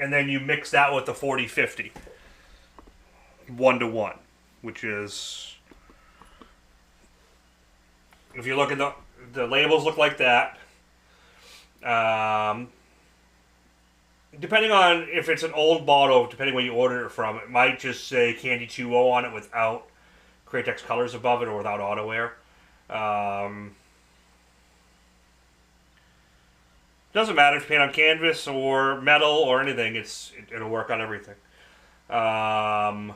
And then you mix that with the 4050. 1-to-1, which is, if you look at the labels look like that. Depending on if it's an old bottle, depending where you order it from, it might just say Candy 2.0 on it without Cratex colors above it or without auto air. Doesn't matter if you paint on canvas or metal or anything, it'll work on everything. And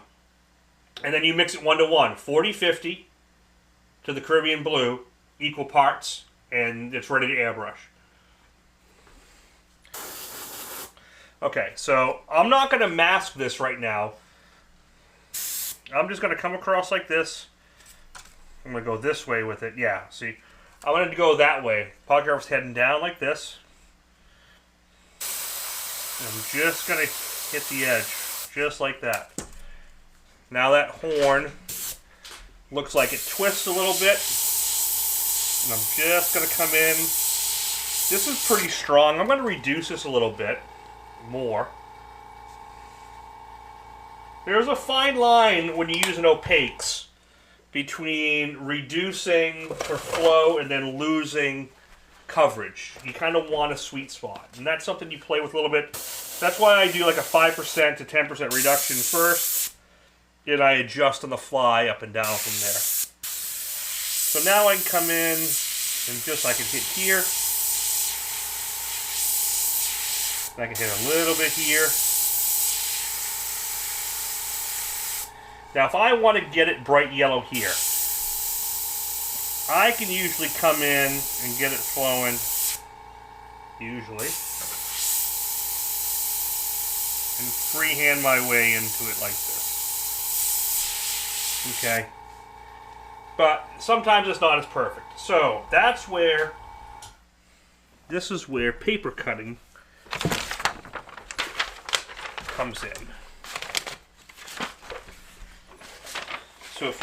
then you mix it 1-to-1, 40-50 to the Caribbean blue, equal parts, and it's ready to airbrush. Okay, so I'm not going to mask this right now. I'm just going to come across like this. I'm going to go this way with it. Yeah, see, I wanted to go that way. Polygraph's heading down like this. And I'm just going to hit the edge, just like that. Now that horn looks like it twists a little bit. And I'm just going to come in. This is pretty strong. I'm going to reduce this a little bit more. There's a fine line when you use an opaques between reducing for flow and then losing coverage. You kind of want a sweet spot, and that's something you play with a little bit. That's why I do like a 5% to 10% reduction first, and I adjust on the fly up and down from there. So now I can come in and just I can hit here. I can hit a little bit here. Now if I want to get it bright yellow here, I can usually come in and get it flowing, usually, and freehand my way into it like this. Okay? But sometimes it's not as perfect. So that's where, this is where paper cutting comes in. So if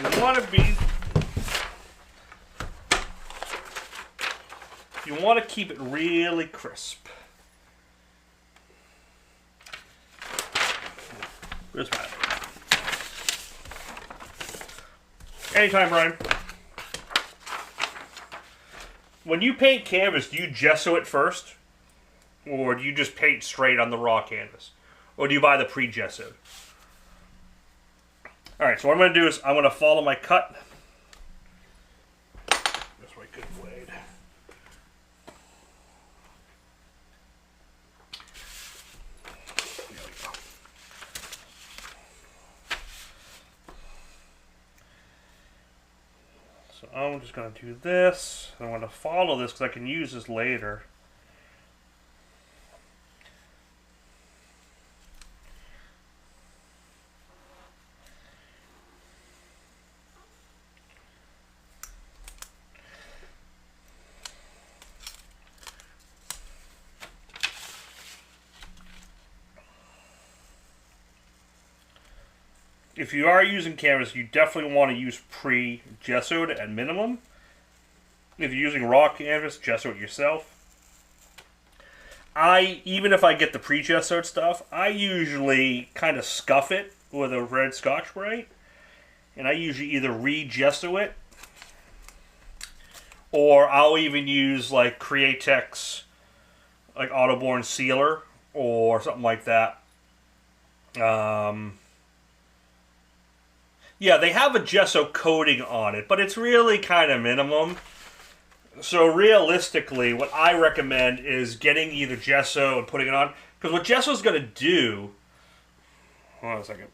you want to keep it really crisp. Where's my, anytime, Brian. When you paint canvas, do you gesso it first? Or do you just paint straight on the raw canvas? or do you buy the pre-gessoed? All right, so what I'm going to do is I'm going to follow my cut. That's my good blade. There we go. So I'm just going to do this. I'm going to follow this because I can use this later. If you are using canvas, you definitely want to use pre-gessoed at minimum. If you're using raw canvas, gesso it yourself. Even if I get the pre-gessoed stuff, I usually kind of scuff it with a red Scotch-Brite. And I usually either re-gesso it, or I'll even use like Createx, like Autoborn Sealer, or something like that. Yeah, they have a gesso coating on it, but it's really kind of minimum. So realistically, what I recommend is getting either gesso and putting it on. Because what gesso is going to do... Hold on a second.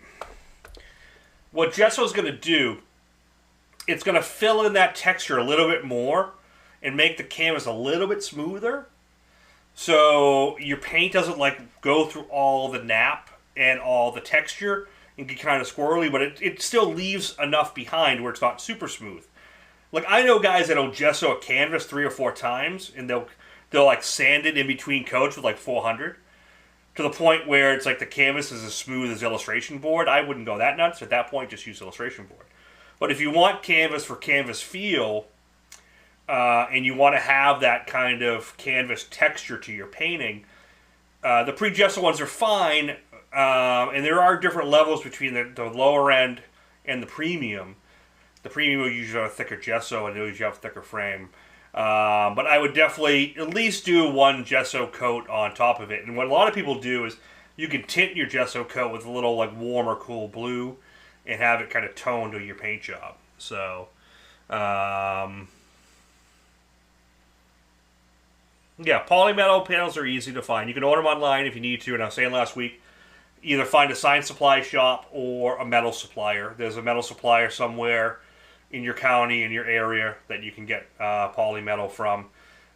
What gesso is going to do, it's going to fill in that texture a little bit more and make the canvas a little bit smoother. So your paint doesn't like go through all the nap and all the texture and get kind of squirrely, but it still leaves enough behind where it's not super smooth. Like, I know guys that'll gesso a canvas 3 or 4 times, and they'll like sand it in between coats with like 400, to the point where it's like the canvas is as smooth as illustration board. I wouldn't go that nuts. At that point, just use illustration board. But if you want canvas for canvas feel, and you want to have that kind of canvas texture to your painting, the pre-gesso ones are fine. And there are different levels between the lower end and the premium. The premium will usually have a thicker gesso and it'll usually have a thicker frame. But I would definitely at least do one gesso coat on top of it. And what a lot of people do is you can tint your gesso coat with a little like warm or cool blue and have it kind of tone to your paint job. So, yeah, polymetal panels are easy to find. You can order them online if you need to. And I was saying last week, either find a science supply shop or a metal supplier. There's a metal supplier somewhere in your county, in your area, that you can get polymetal from,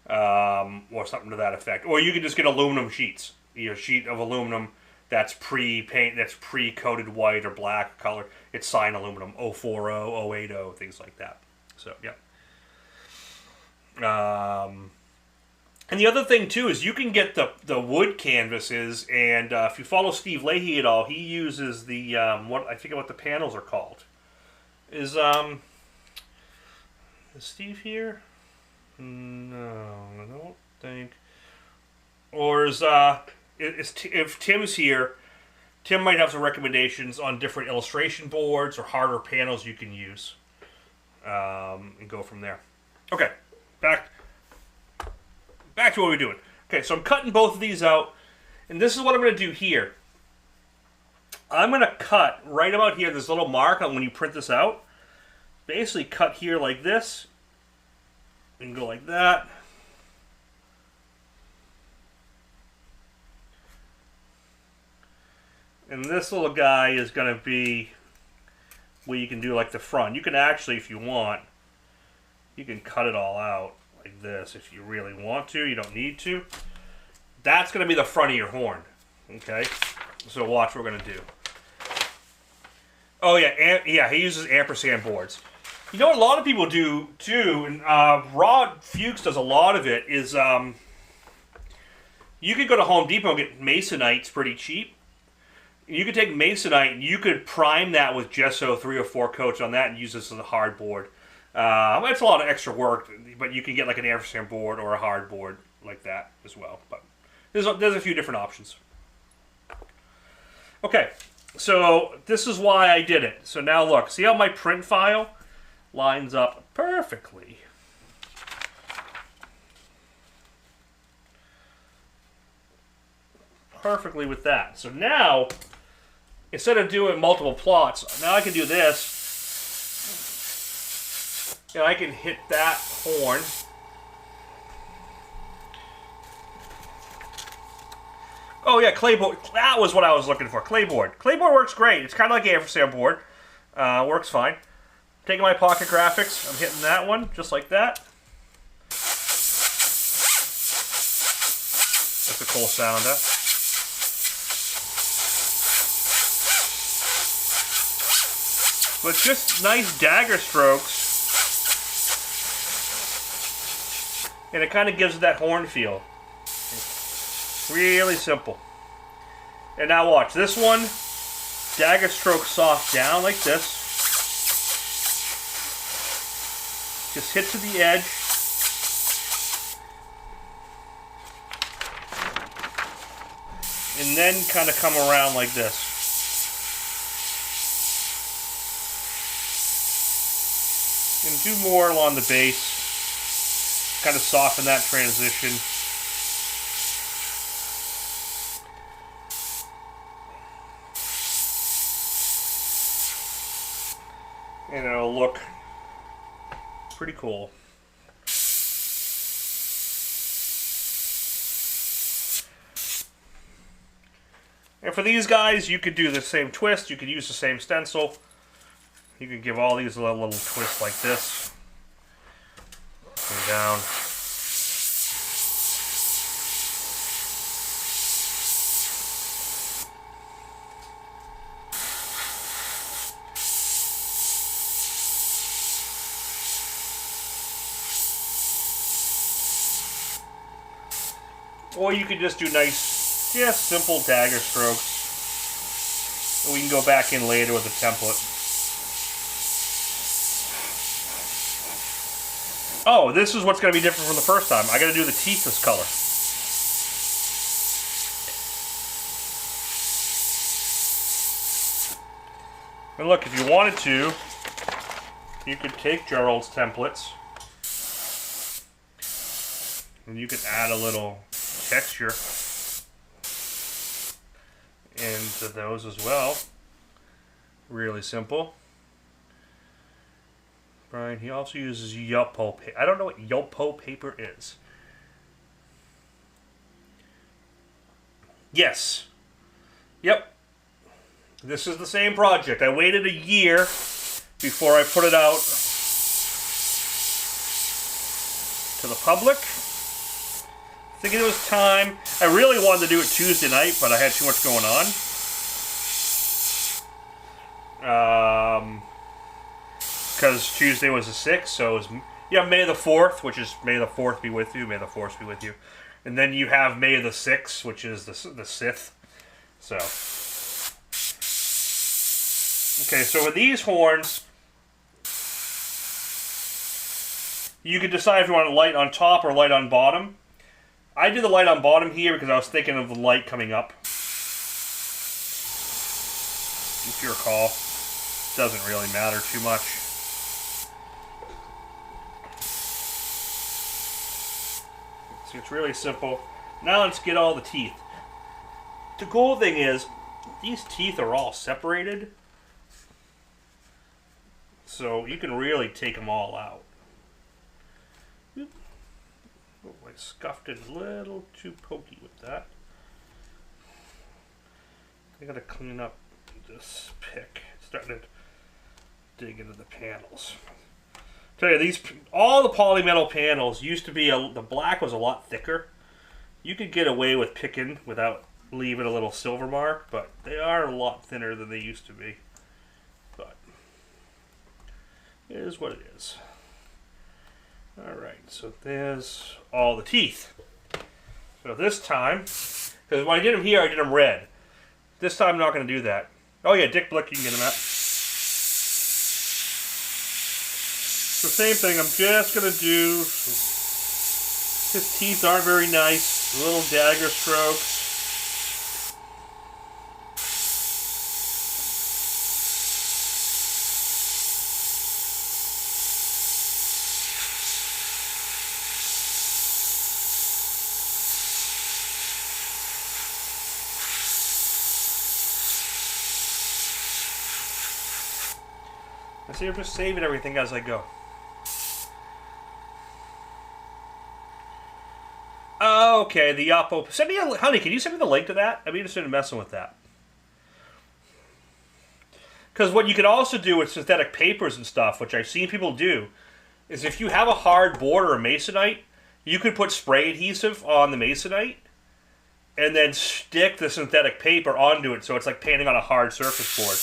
or something to that effect. Or you can just get aluminum sheets. A sheet of aluminum that's pre-paint, that's pre-coated white or black color. It's sign aluminum, 040, 080, things like that. So, yeah. And the other thing, too, is you can get the wood canvases, and if you follow Steve Leahy at all, he uses the, I forget what the panels are called. Is Steve here? No, I don't think. Or if Tim's here, Tim might have some recommendations on different illustration boards or harder panels you can use, and go from there. Okay, back to what we're doing. Okay, so I'm cutting both of these out, and this is what I'm going to do here. I'm going to cut right about here, this little mark on when you print this out. Basically cut here like this, and go like that. And this little guy is going to be where you can do like the front. You can actually, if you want, you can cut it all out like this if you really want to. You don't need to. That's going to be the front of your horn. Okay? So watch what we're going to do. Oh yeah, yeah, he uses ampersand boards. You know what a lot of people do too, and Rod Fuchs does a lot of it, is you could go to Home Depot and get Masonites pretty cheap. You could take Masonite and you could prime that with gesso 3 or 4 coats on that and use this as a hard board. It's a lot of extra work, but you can get like an ampersand board or a hard board like that as well. But there's a few different options. Okay, so this is why I did it. So now look, see how my print file lines up perfectly. perfectly with that. So now, instead of doing multiple plots, now I can do this. And I can hit that horn. Oh yeah, clayboard. That was what I was looking for. Clayboard. Clayboard works great. It's kind of like ampersand board. Works fine. Taking my pocket graphics, I'm hitting that one just like that. That's a cool sound, huh? But just nice dagger strokes. And it kind of gives it that horn feel. Really simple. And now watch. This one, dagger stroke soft down like this. Just hit to the edge. And then kind of come around like this. And do more along the base. Kind of soften that transition. And it'll look pretty cool. And for these guys, you could do the same twist. You could use the same stencil. You could give all these a little twist like this. And down. Or you could just do nice, just simple dagger strokes. And we can go back in later with a template. Oh, this is what's going to be different from the first time. I got to do the teeth this color. And look, if you wanted to, you could take Gerald's templates and you could add a little texture into those as well. Really simple. Brian, he also uses Yupo paper. I don't know what Yupo paper is. Yes. Yep. This is the same project. I waited a year before I put it out to the public. Thinking it was time. I really wanted to do it Tuesday night, but I had too much going on. Because Tuesday was the 6th, so it was, May the 4th, which is May the 4th be with you, May the Force be with you. And then you have May the 6th, which is the Sith. So. Okay, so with these horns, you can decide if you want light on top or light on bottom. I did the light on bottom here because I was thinking of the light coming up. If you recall, doesn't really matter too much. So it's really simple. Now let's get all the teeth. The cool thing is, these teeth are all separated. So you can really take them all out. Oh, I scuffed it a little too pokey with that. I gotta clean up this pick. It's starting to dig into the panels. Tell you, all the polymetal panels used to be, the black was a lot thicker. You could get away with picking without leaving a little silver mark, but they are a lot thinner than they used to be. But it is what it is. Alright, so there's all the teeth. So this time, because when I did them here, I did them red. This time I'm not going to do that. Oh yeah, Dick Blick, you can get them at. The same thing, I'm just going to do, his teeth aren't very nice, little dagger strokes. I see, I'm just saving everything as I go. Okay, the Oppo. Send me a, honey, can you send me the link to that? I'd be interested in messing with that. Because what you could also do with synthetic papers and stuff, which I've seen people do, is if you have a hard border of masonite, you could put spray adhesive on the masonite and then stick the synthetic paper onto it so it's like painting on a hard surface board.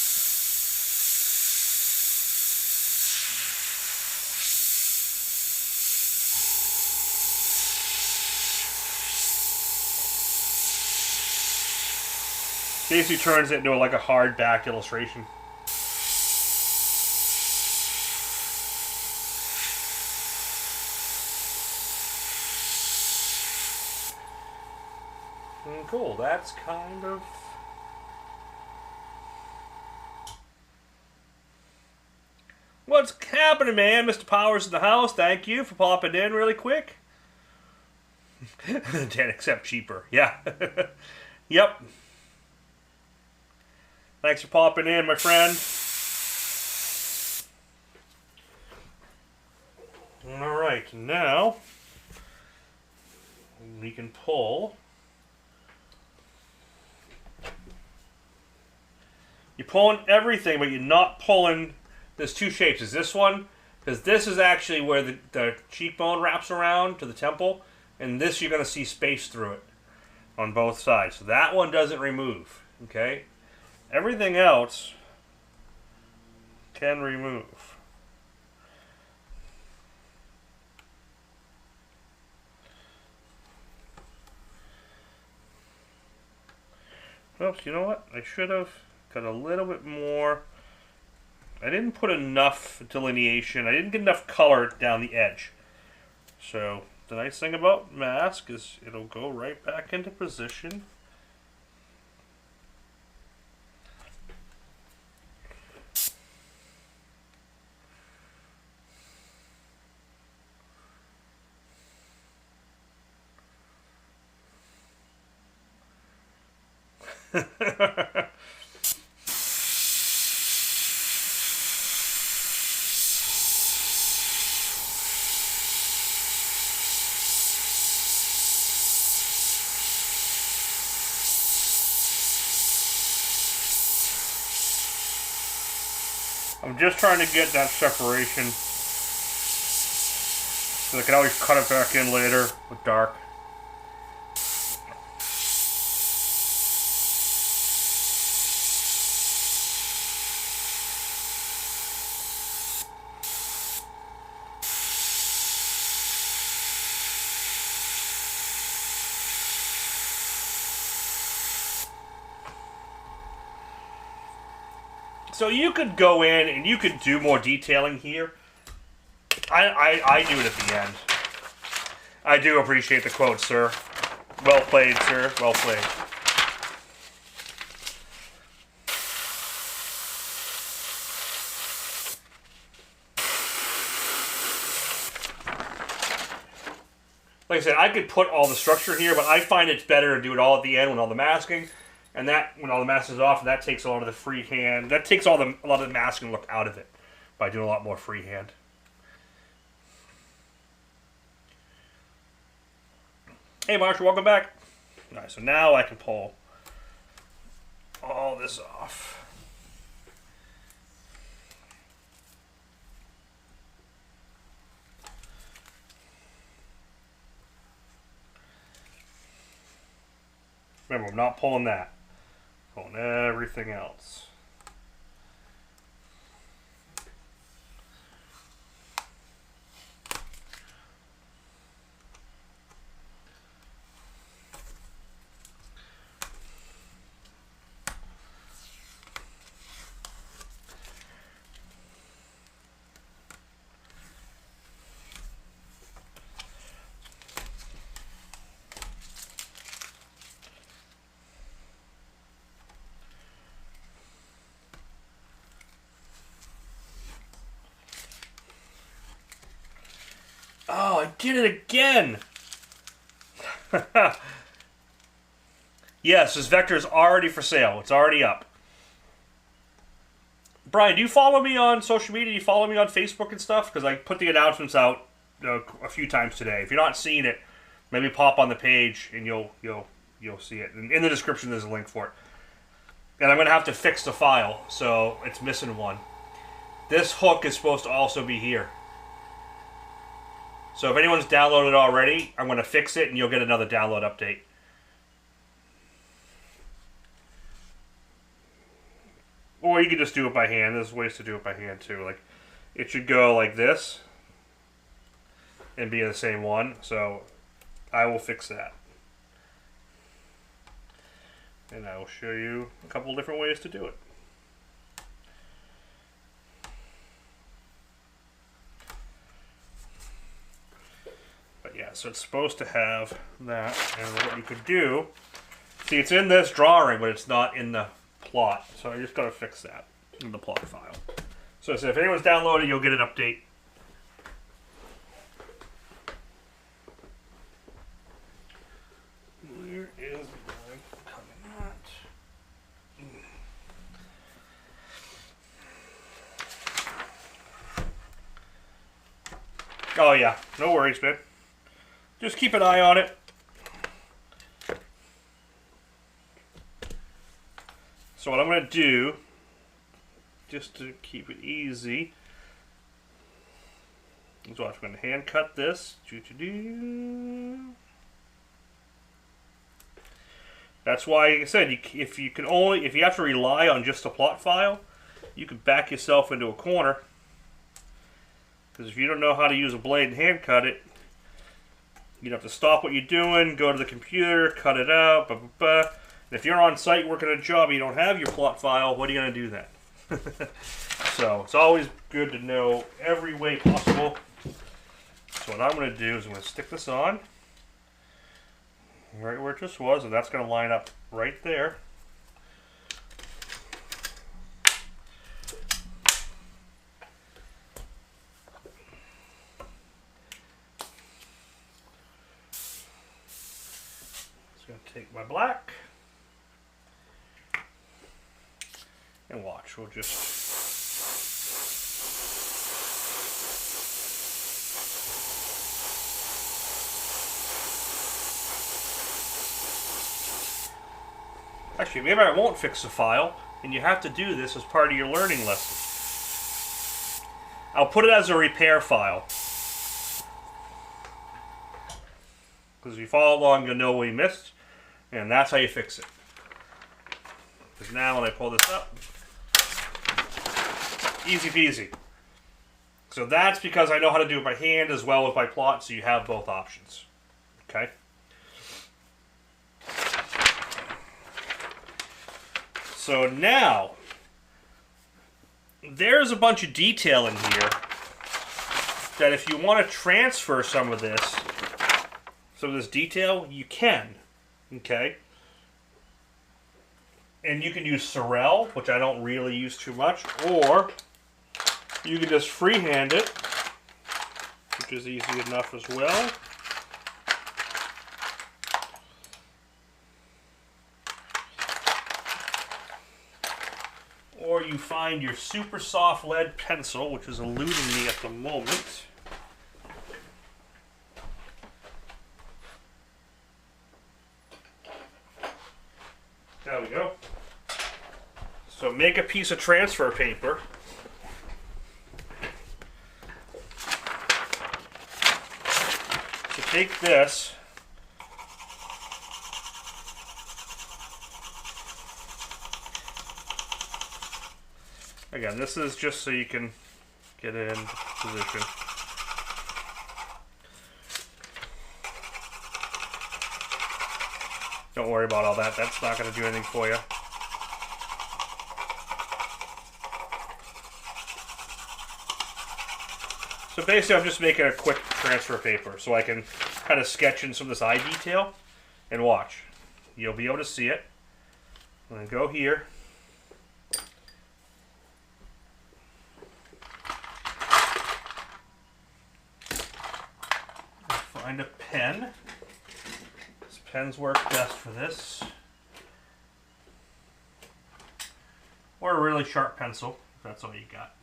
Basically turns it into like a hard backed illustration. Cool, that's kind of... What's happening, man? Mr. Powers in the house, thank you for popping in really quick. Can't accept cheaper, yeah. Yep. Thanks for popping in, my friend. Alright, now we can pull... You're pulling everything, but you're not pulling... There's two shapes. Is this one? Because this is actually where the cheekbone wraps around to the temple. And this, you're going to see space through it on both sides. So that one doesn't remove. Okay? Everything else can remove. Oops, you know what? I should have... got a little bit more. I didn't put enough delineation. I didn't get enough color down the edge. So the nice thing about mask is it'll go right back into position. I'm just trying to get that separation so I can always cut it back in later with dark. So you could go in and you could do more detailing here. I do it at the end. I do appreciate the quote, sir. Well played, sir. Well played. Like I said, I could put all the structure here, but I find it's better to do it all at the end when all the masking. And that, when all the mask is off, that takes a lot of the freehand. That takes a lot of the masking look out of it by doing a lot more freehand. Hey, Marshall, welcome back. All right, so now I can pull all this off. Remember, I'm not pulling that. Pulling everything else. Oh, I did it again! Yes, this vector is already for sale. It's already up. Brian, do you follow me on social media? Do you follow me on Facebook and stuff? Because I put the announcements out a few times today. If you're not seeing it, maybe pop on the page and you'll see it. And in the description, there's a link for it. And I'm going to have to fix the file, so it's missing one. This hook is supposed to also be here. So if anyone's downloaded it already, I'm going to fix it and you'll get another download update. Or you can just do it by hand. There's ways to do it by hand too. Like, it should go like this and be the same one. So I will fix that. And I will show you a couple of different ways to do it. But yeah, so it's supposed to have that. And what you could do, see, it's in this drawing, but it's not in the plot. So I just got to fix that in the plot file. So if anyone's downloaded, you'll get an update. Where is my coconut? Oh yeah, no worries, man. Just keep an eye on it. So what I'm going to do, just to keep it easy, is watch. I'm going to hand cut this. That's why, like I said, if you have to rely on just a plot file, you can back yourself into a corner. Because if you don't know how to use a blade and hand cut it, you'd have to stop what you're doing, go to the computer, cut it out, blah, blah, blah. And if you're on site working a job and you don't have your plot file, what are you going to do then? So it's always good to know every way possible. So what I'm going to do is I'm going to stick this on right where it just was, and that's going to line up right there. Just going to take my black. And watch, we'll just... Actually, maybe I won't fix the file, and you have to do this as part of your learning lesson. I'll put it as a repair file. Because if you follow along, you'll know what you missed, and that's how you fix it. Because now when I pull this up, easy peasy. So that's because I know how to do it by hand as well as by plot, so you have both options. Okay? So now, there's a bunch of detail in here that if you want to transfer some of this detail, you can. Okay? And you can use Sorel, which I don't really use too much, or you can just freehand it, which is easy enough as well. Or you find your super soft lead pencil, which is eluding me at the moment. There we go. So make a piece of transfer paper. So take this. Again, this is just so you can get it in position. Don't worry about all that. That's not going to do anything for you. So basically, I'm just making a quick transfer paper so I can kind of sketch in some of this eye detail. And watch. You'll be able to see it. I'm going to go here. Find a pen. This pens work best for this. Or a really sharp pencil, That's all you got.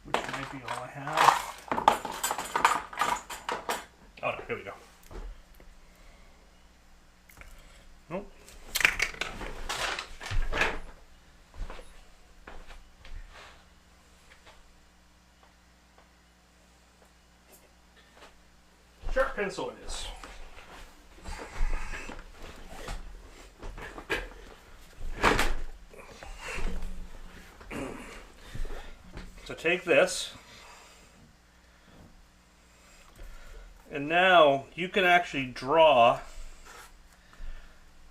Which might be all I have. Oh no, here we go. Nope. Sharp pencil it is. So take this, and now you can actually draw,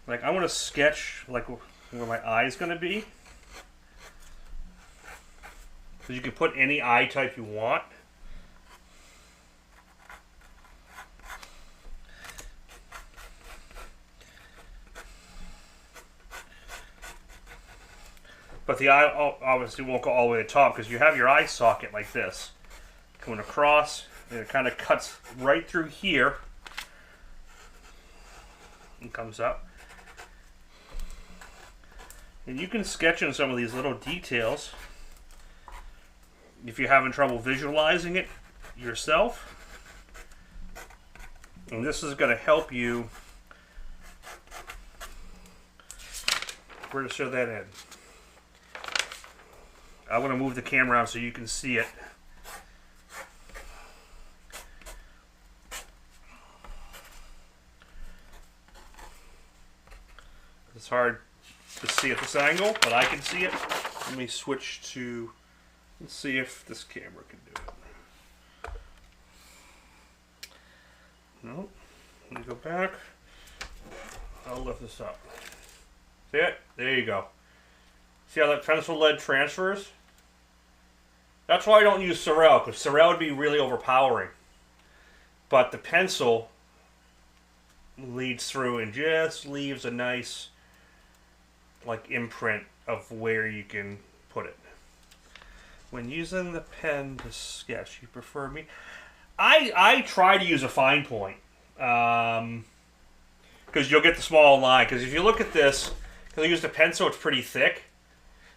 like I want to sketch like where my eye is going to be. So you can put any eye type you want. But the eye obviously won't go all the way to the top because you have your eye socket like this. Coming across, and it kind of cuts right through here. And comes up. And you can sketch in some of these little details if you're having trouble visualizing it yourself. And this is going to help you. Where to show that in? I'm going to move the camera out so you can see it. It's hard to see at this angle, but I can see it. Let me switch to, let's see if this camera can do it. No, let me go back. I'll lift this up. See it? There you go. See how that pencil lead transfers? That's why I don't use Sorel, because Sorel would be really overpowering. But the pencil leads through and just leaves a nice like imprint of where you can put it. When using the pen to sketch, you prefer me? I try to use a fine point. Because you'll get the small line. Because if you look at this, because I used a pencil, it's pretty thick.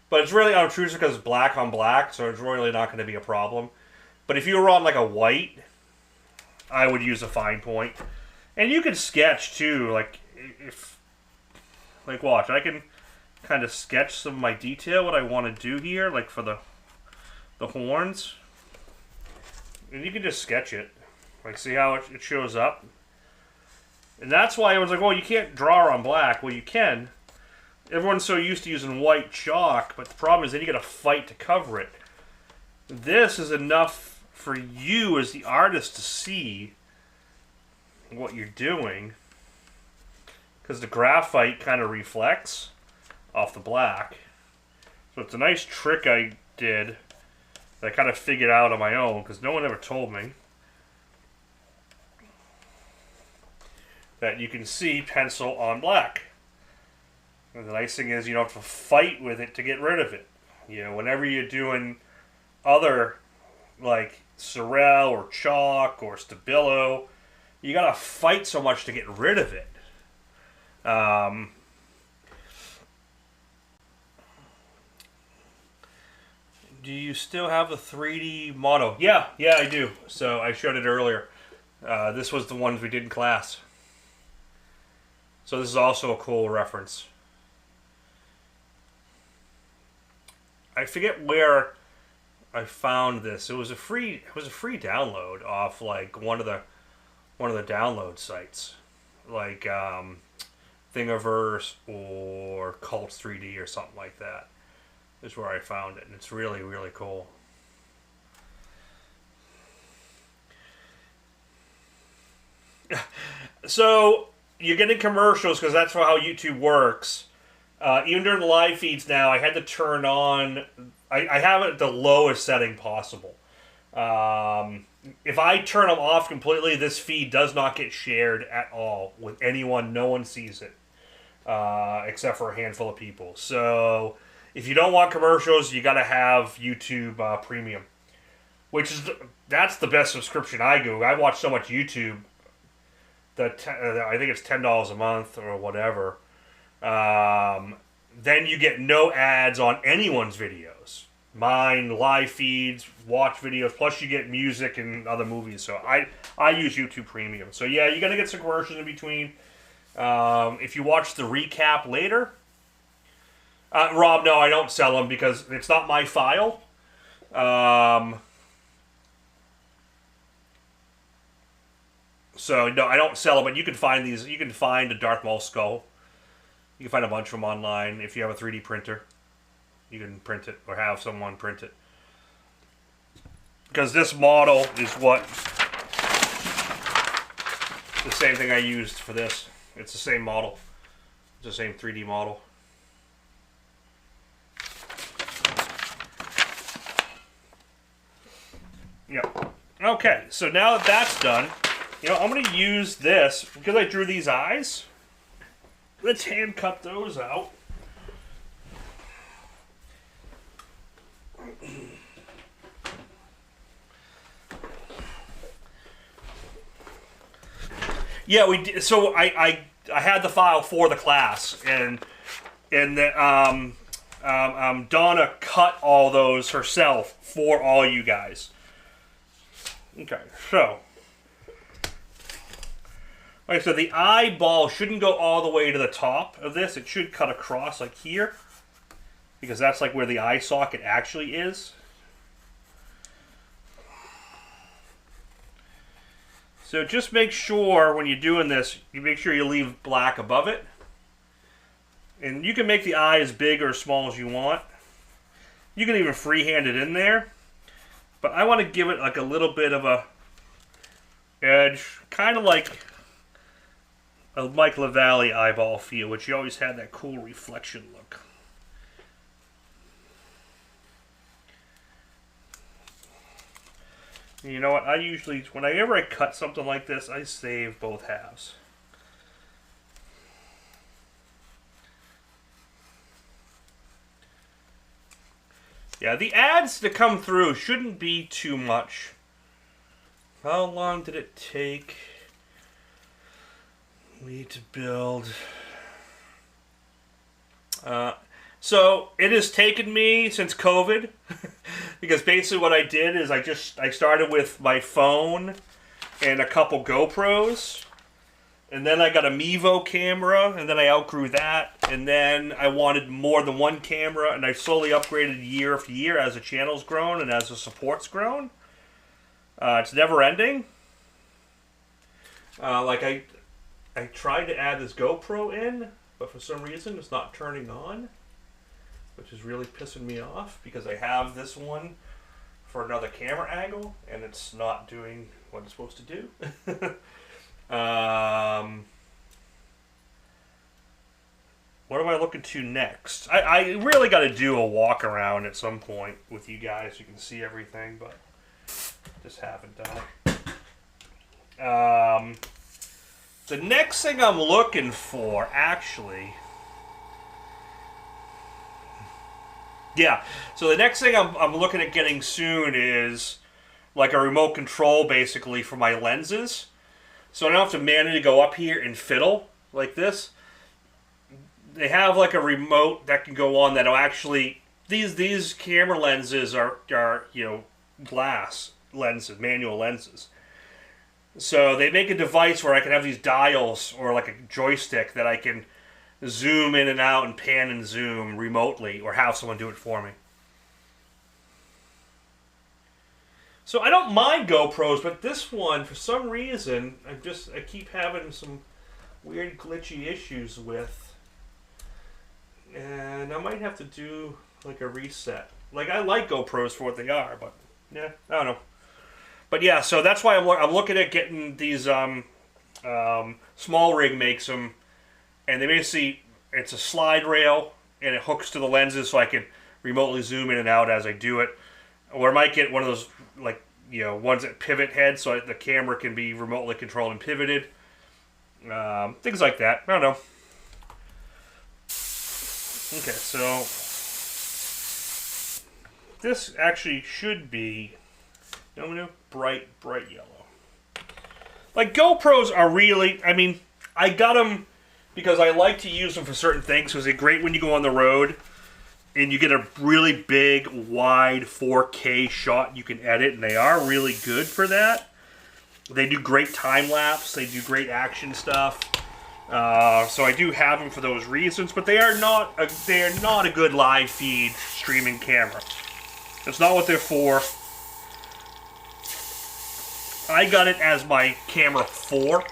But it's really unobtrusive because it's black on black, so it's really not going to be a problem. But if you were on like a white, I would use a fine point. And you can sketch too, like if, like watch, I can kind of sketch some of my detail, what I want to do here, like for the horns. And you can just sketch it. Like see how it shows up? And that's why I was like, well, you can't draw on black. Well, you can. Everyone's so used to using white chalk, but the problem is then you got to fight to cover it. This is enough for you as the artist to see what you're doing, because the graphite kind of reflects off the black. So it's a nice trick I did that I kind of figured out on my own, because no one ever told me that you can see pencil on black. And the nice thing is you don't have to fight with it to get rid of it. You know, whenever you're doing other, like Sorel or chalk or Stabilo, you gotta fight so much to get rid of it. Do you still have the 3D model? Yeah, I do. So I showed it earlier. This was the ones we did in class. So this is also a cool reference. I forget where I found this. It was a free download off like one of the download sites, like Thingiverse or Cults 3D or something like that. Is where I found it, and it's really, really cool. So you're getting commercials because that's how YouTube works. Even during the live feeds now, I had to turn on. I have it at the lowest setting possible. If I turn them off completely, this feed does not get shared at all with anyone. No one sees it, except for a handful of people. So if you don't want commercials, you got to have YouTube Premium, that's the best subscription I go. I watch so much YouTube that I think it's $10 a month or whatever. then you get no ads on anyone's videos. Mine, live feeds, watch videos, plus you get music and other movies. So I use YouTube Premium. So yeah, you're going to get some commercials in between. If you watch the recap later, Rob, no, I don't sell them because it's not my file. So no, I don't sell them, but you can find these. You can find a Darth Maul skull. You can find a bunch of them online if you have a 3D printer. You can print it or have someone print it. Because this model is what the same thing I used for this. It's the same model. It's the same 3D model. Yep. Okay, so now that that's done, I'm going to use this because I drew these eyes. Let's hand cut those out. Yeah, we did. So I had the file for the class, and Donna cut all those herself for all you guys. Okay, so like I said, the eyeball shouldn't go all the way to the top of this. It should cut across like here, because that's like where the eye socket actually is. So just make sure when you're doing this, you make sure you leave black above it. And you can make the eye as big or as small as you want. You can even freehand it in there. But I want to give it like a little bit of a edge, kind of like a Mike LaValle eyeball feel, which you always had that cool reflection look. You know what, I usually, whenever I cut something like this, I save both halves. Yeah, the ads that come through shouldn't be too much. How long did it take me to build? So it has taken me since COVID, because basically what I did is I started with my phone and a couple GoPros, and then I got a Mevo camera, and then I outgrew that, and then I wanted more than one camera, and I slowly upgraded year after year as the channel's grown and as the support's grown. It's never ending. Like I tried to add this GoPro in, but for some reason it's not turning on, which is really pissing me off because I have this one for another camera angle and it's not doing what it's supposed to do. What am I looking to next? I really got to do a walk around at some point with you guys so you can see everything, but just haven't done it. The next thing I'm looking for, actually... Yeah, so the next thing I'm looking at getting soon is like a remote control, basically, for my lenses. So I don't have to manually go up here and fiddle like this. They have like a remote that can go on that'll actually... These camera lenses are glass lenses, manual lenses. So they make a device where I can have these dials or like a joystick that I can zoom in and out and pan and zoom remotely, or have someone do it for me. So I don't mind GoPros, but this one, for some reason, I keep having some weird glitchy issues with. And I might have to do like a reset. Like, I like GoPros for what they are, but yeah, I don't know. But yeah, so that's why I'm looking at getting these. Small Rig makes them, and they basically, it's a slide rail and it hooks to the lenses so I can remotely zoom in and out as I do it. Or I might get one of those, like, ones that pivot head so the camera can be remotely controlled and pivoted. Things like that. I don't know. Okay, so this actually should be bright yellow. Like, GoPros are really, I mean, I got them because I like to use them for certain things. So they're great when you go on the road and you get a really big, wide 4K shot you can edit, and they are really good for that. They do great time lapse. They do great action stuff. So I do have them for those reasons, but they are not a good live feed streaming camera. That's not what they're for. I got it as my camera 4,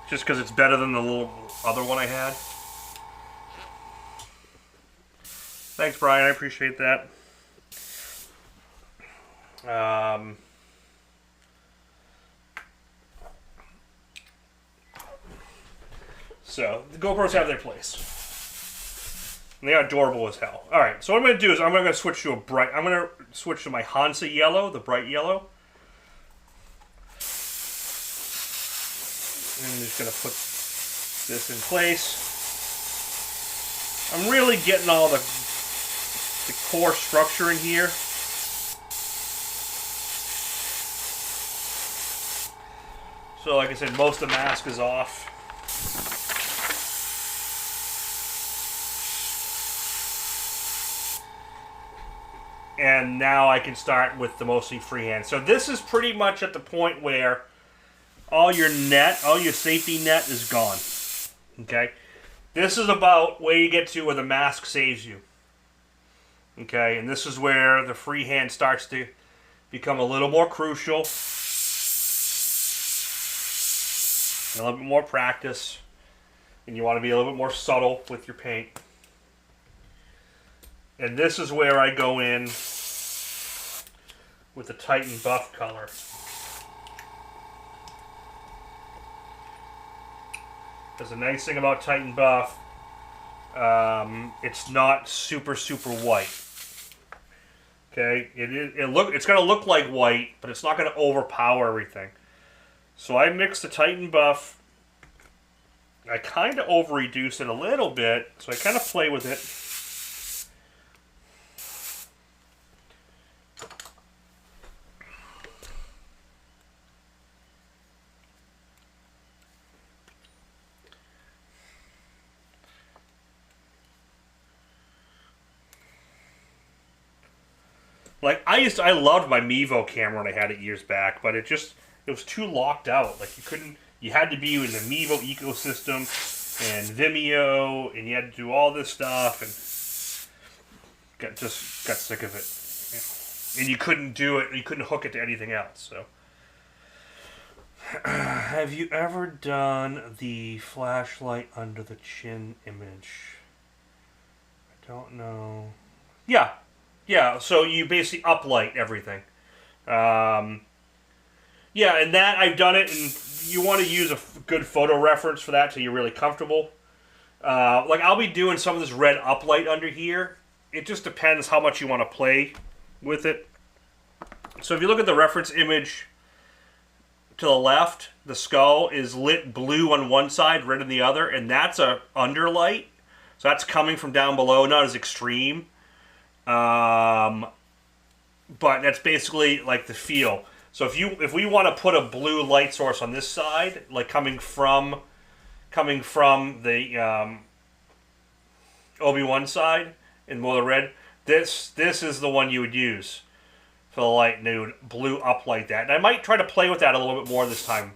just because it's better than the little other one I had. Thanks, Brian. I appreciate that. So the GoPros have their place. And they are adorable as hell. All right. So what I'm going to do is I'm going to switch to I'm going to switch to my Hansa yellow, the bright yellow. And I'm just going to put this in place. I'm really getting all the core structure in here. So like I said, most of the mask is off. And now I can start with the mostly freehand. So this is pretty much at the point where all your safety net is gone. Okay? This is about where you get to where the mask saves you. Okay? And this is where the freehand starts to become a little more crucial. And a little bit more practice. And you want to be a little bit more subtle with your paint. And this is where I go in with the Titan buff color. Because the nice thing about Titan buff, it's not super white. Okay, it's going to look like white, but it's not going to overpower everything. So I mix the Titan buff. I kind of over-reduce it a little bit, so I kind of play with it. Like, I loved my Mevo camera when I had it years back, but it was too locked out. Like, you had to be in the Mevo ecosystem and Vimeo, and you had to do all this stuff, and got sick of it. Yeah. And you couldn't do it, you couldn't hook it to anything else, so. Have you ever done the flashlight under the chin image? I don't know. Yeah, so you basically uplight everything. Yeah, and that, I've done it, and you want to use a good photo reference for that till you're really comfortable. Like, I'll be doing some of this red uplight under here. It just depends how much you want to play with it. So if you look at the reference image to the left, the skull is lit blue on one side, red on the other, and that's a underlight. So that's coming from down below, not as extreme. But that's basically like the feel. So if we want to put a blue light source on this side, like coming from the Obi-Wan side and more the red, this is the one you would use for the light, and it would blue up like that. And I might try to play with that a little bit more this time.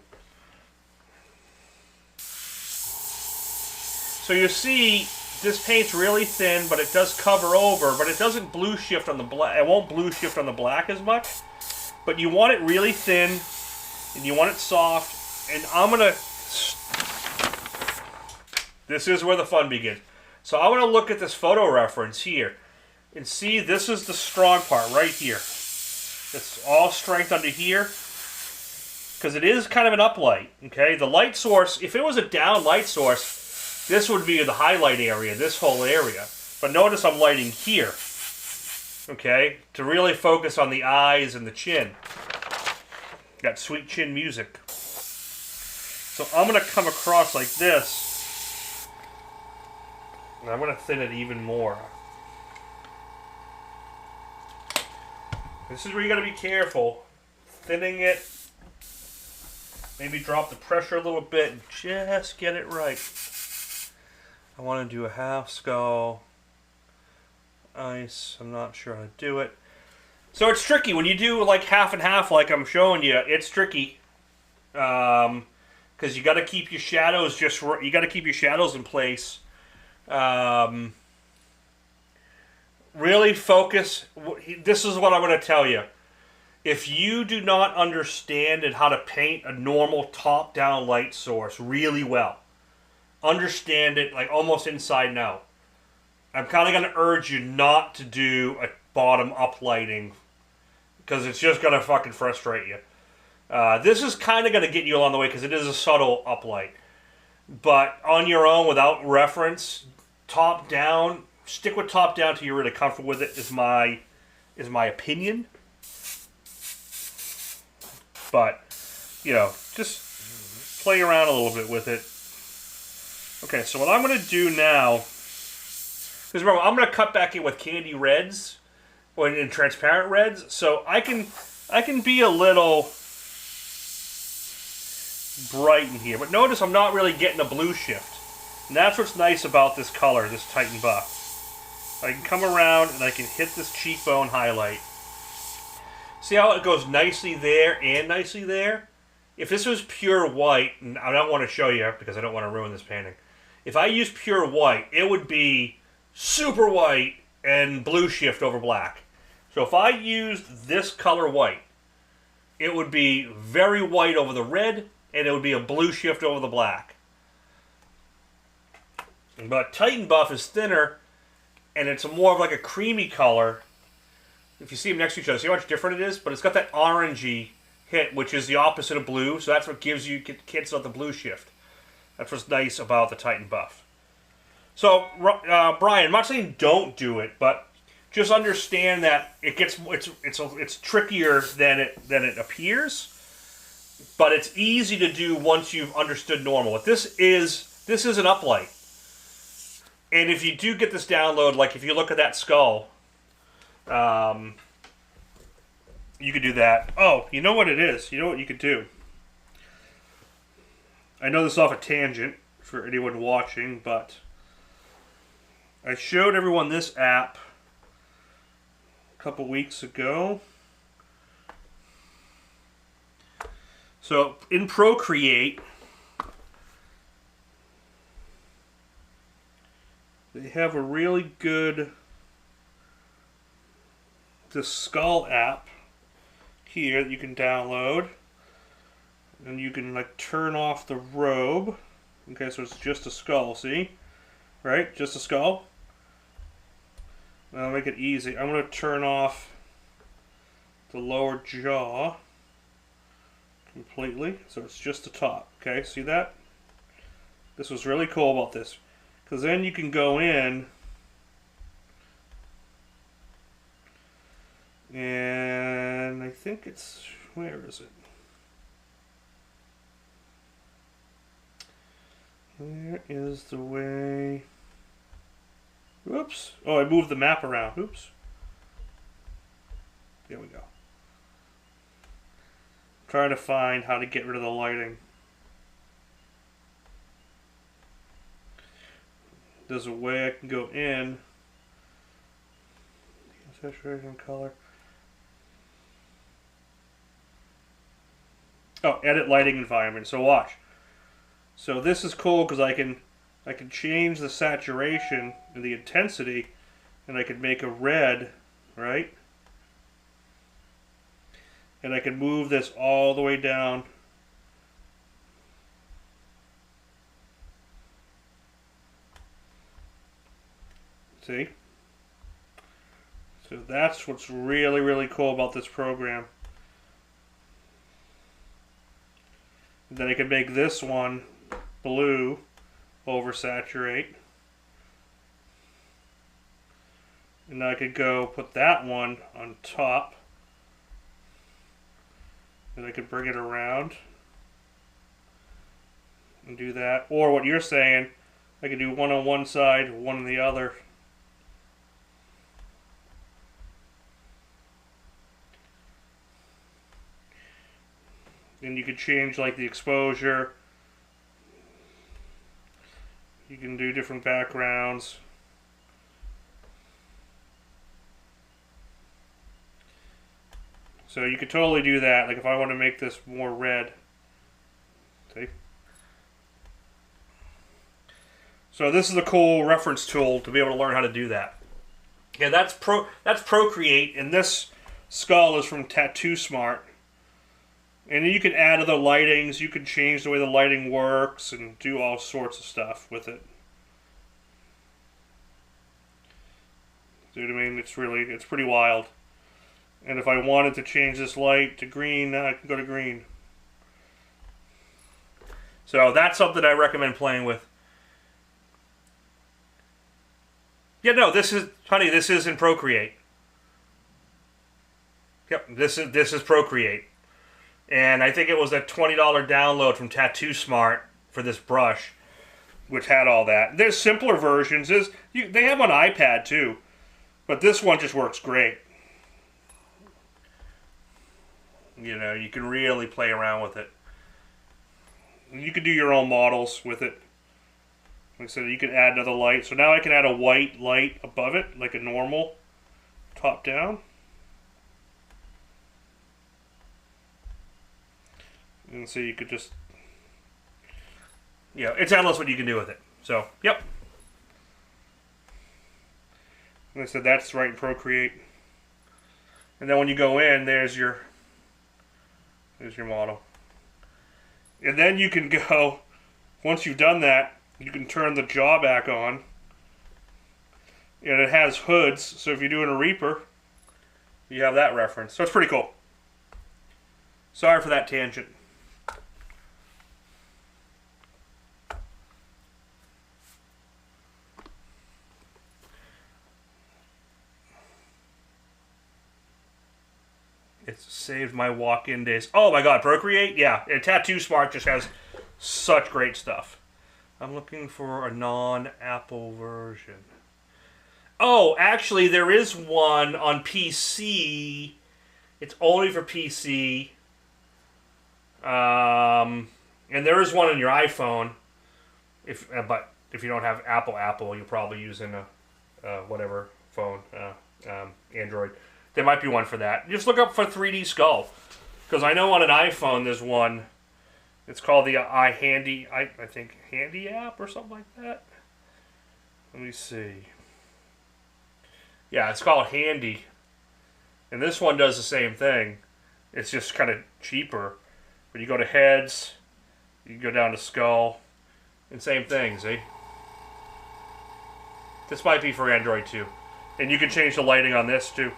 So you see, this paint's really thin, but it does cover over, but it doesn't blue shift on the black. It won't blue shift on the black as much. But you want it really thin, and you want it soft, and I'm going to... This is where the fun begins. So I'm going to look at this photo reference here, and see this is the strong part right here. It's all strength under here, because it is kind of an uplight, okay? The light source, if it was a down light source, this would be the highlight area, this whole area. But notice I'm lighting here. Okay, to really focus on the eyes and the chin. Got sweet chin music. So I'm going to come across like this. And I'm going to thin it even more. This is where you got to be careful. Thinning it maybe drop the pressure a little bit and just get it right. I want to do a half skull. Ice, I'm not sure how to do it. So it's tricky. When you do like half and half like I'm showing you, it's tricky. Because you got to keep your shadows you got to keep your shadows in place. Really focus. This is what I'm going to tell you. If you do not understand how to paint a normal top-down light source really well, understand it like almost inside and out, I'm kind of going to urge you not to do a bottom-up lighting because it's just going to fucking frustrate you. This is kind of going to get you along the way because it is a subtle uplight. But on your own, without reference, top-down, stick with top-down till you're really comfortable with it is my opinion. But, you know, just play around a little bit with it. Okay, so what I'm going to do now, because remember, I'm going to cut back in with candy reds, or in transparent reds, so I can be a little bright in here. But notice I'm not really getting a blue shift. And that's what's nice about this color, this Titan buff. I can come around and I can hit this cheekbone highlight. See how it goes nicely there and nicely there? If this was pure white, and I don't want to show you because I don't want to ruin this painting. If I use pure white, it would be super white and blue shift over black. So if I used this color white, it would be very white over the red, and it would be a blue shift over the black. But Titan buff is thinner, and it's more of like a creamy color. If you see them next to each other, see how much different it is? But it's got that orangey hit, which is the opposite of blue, so that's what gives you, cancels out the blue shift. That's what's nice about the Titan buff. So, Brian, I'm not saying don't do it, but just understand that it's trickier than it appears, but it's easy to do once you've understood normal. But this is an uplight. And if you do get this download, like if you look at that skull, you could do that. Oh, you know what it is? You know what you could do? I know this is off a tangent for anyone watching, but I showed everyone this app a couple weeks ago. So in Procreate, they have a really good skull app here that you can download, and you can like turn off the robe. Okay, so it's just a skull, see? Right? Just a skull. I'll make it easy. I'm going to turn off the lower jaw completely, so it's just the top. Okay, see that? This was really cool about this, because then you can go in and I think it's, where is it? Where is the way? Oops. Oh, I moved the map around. Oops. There we go. Trying to find how to get rid of the lighting. There's a way I can go in. Saturation color. Oh, edit lighting environment. So watch. So this is cool because I can change the saturation and the intensity, and I can make a red, right? And I can move this all the way down. See? So that's what's really, really cool about this program. And then I can make this one blue, oversaturate. And I could go put that one on top. And I could bring it around and do that. Or what you're saying, I could do one on one side, one on the other. And you could change like the exposure. You can do different backgrounds. So you could totally do that. Like if I want to make this more red. See? So this is a cool reference tool to be able to learn how to do that. Yeah, that's Procreate, and this skull is from Tattoo Smart. And then you can add other lightings, you can change the way the lighting works, and do all sorts of stuff with it. See what I mean? It's pretty wild. And if I wanted to change this light to green, I can go to green. So that's something I recommend playing with. Yeah, no, this is in Procreate. Yep, this is Procreate. And I think it was a $20 download from Tattoo Smart for this brush, which had all that. There's simpler versions. They have on iPad too, but this one just works great. You know, you can really play around with it. You can do your own models with it. Like I said, you can add another light. So now I can add a white light above it, like a normal top down. And so you could just, it's endless what you can do with it. So, yep. Like I said, that's right in Procreate. And then when you go in, there's your model. And then you can go, once you've done that, you can turn the jaw back on. And it has hoods, so if you're doing a Reaper, you have that reference. So it's pretty cool. Sorry for that tangent. It's saved my walk-in days. Oh my god, Procreate? Yeah, and Tattoo Smart just has such great stuff. I'm looking for a non-Apple version. Oh, actually, there is one on PC. It's only for PC. And there is one on your iPhone. But if you don't have Apple, you're probably using a whatever phone, Android. There might be one for that. Just look up for 3D Skull. Because I know on an iPhone there's one. It's called the iHandy, I think, Handy app or something like that. Let me see. Yeah, it's called Handy. And this one does the same thing. It's just kind of cheaper. But you go to heads, you can go down to skull, and same thing, see? This might be for Android too. And you can change the lighting on this too.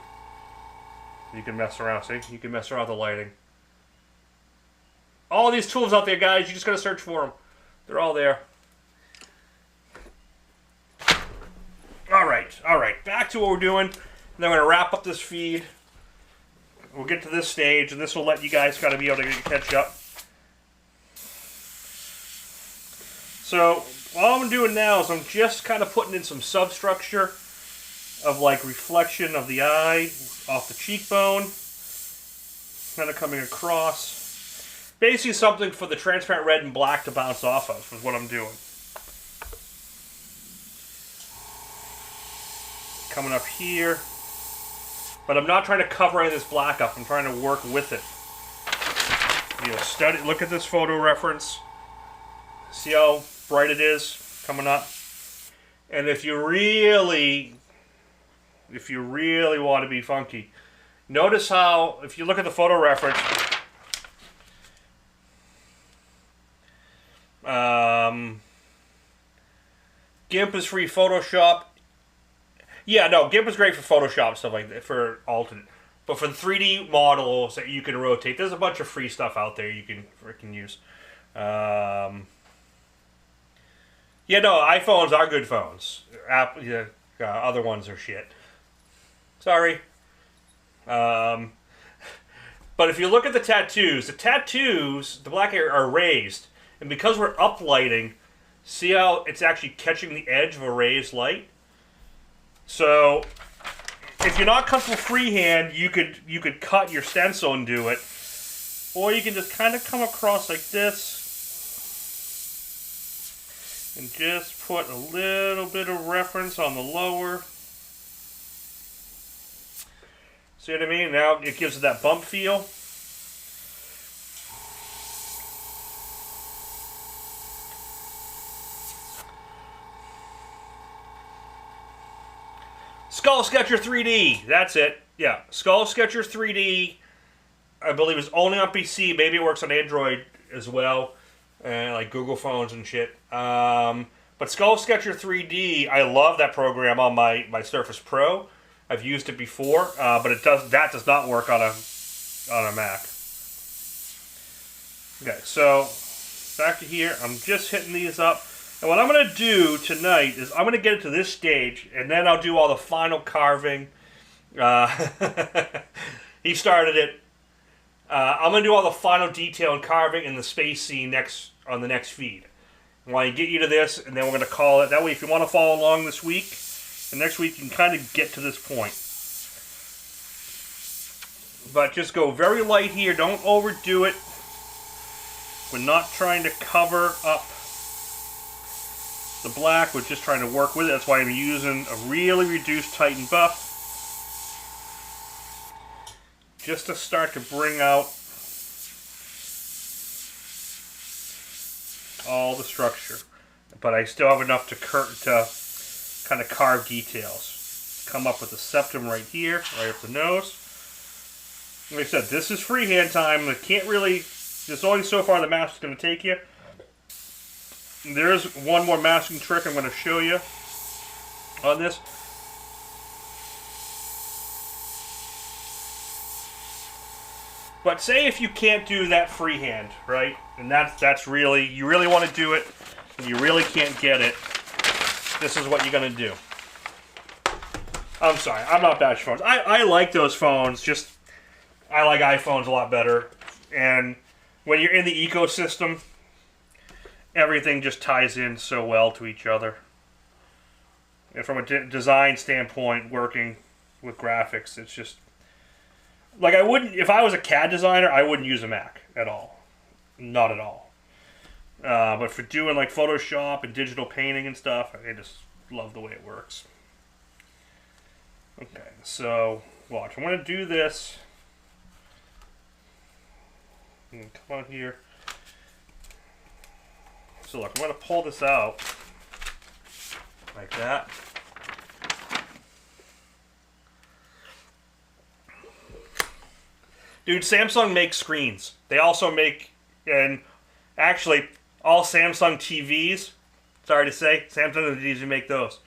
You can mess around, see? You can mess around with the lighting. All these tools out there, guys, you just gotta search for them. They're all there. Alright. Back to what we're doing. And then we're gonna wrap up this feed. We'll get to this stage, and this will let you guys kind of be able to catch up. So, all I'm doing now is I'm just kind of putting in some substructure of like reflection of the eye off the cheekbone, kind of coming across. Basically something for the transparent red and black to bounce off of is what I'm doing. Coming up here. But I'm not trying to cover any of this black up. I'm trying to work with it. Look at this photo reference. See how bright it is coming up? And if you really want to be funky, notice how, if you look at the photo reference, GIMP is free. Photoshop, yeah, no, GIMP is great for Photoshop stuff like that, for alternate. But for the 3D models that you can rotate, there's a bunch of free stuff out there you can freaking use. Yeah, no, iPhones are good phones. Other ones are shit. Sorry. But if you look at the tattoos, the black hair are raised. And because we're uplighting, see how it's actually catching the edge of a raised light? So, if you're not comfortable freehand, you could cut your stencil and do it. Or you can just kind of come across like this and just put a little bit of reference on the lower. See what I mean? Now it gives it that bump feel. Skull Sketcher 3D. That's it. Yeah, Skull Sketcher 3D. I believe it's only on PC. Maybe it works on Android as well, like Google phones and shit. But Skull Sketcher 3D, I love that program on my Surface Pro. I've used it before, but that does not work on a Mac. Okay, so back to here. I'm just hitting these up. And what I'm going to do tonight is I'm going to get it to this stage, and then I'll do all the final carving. He started it. I'm going to do all the final detail and carving in the space scene on the next feed. I want to get you to this, and then we're going to call it. That way, if you want to follow along this week, the next week you can kind of get to this point. But just go very light here. Don't overdo it. We're not trying to cover up the black. We're just trying to work with it. That's why I'm using a really reduced Titan buff. Just to start to bring out all the structure. But I still have enough to kind of carve details. Come up with the septum right here, right up the nose. Like I said, this is freehand time. I can't really, there's only so far the mask is going to take you. There's one more masking trick I'm going to show you on this. But say if you can't do that freehand, right? And that's really, you really want to do it, and you really can't get it, this is what you're going to do. I'm sorry, I'm not bashing phones. I like those phones, just, I like iPhones a lot better. And when you're in the ecosystem, everything just ties in so well to each other. And from a design standpoint, working with graphics, it's just, like I wouldn't, if I was a CAD designer, I wouldn't use a Mac at all. Not at all. But for doing like Photoshop and digital painting and stuff, I just love the way it works. Okay, so watch. I'm going to do this. Come on here. So look, I'm going to pull this out like that. Dude, Samsung makes screens. They also make, and actually, all Samsung TVs, sorry to say, Samsung TVs make those.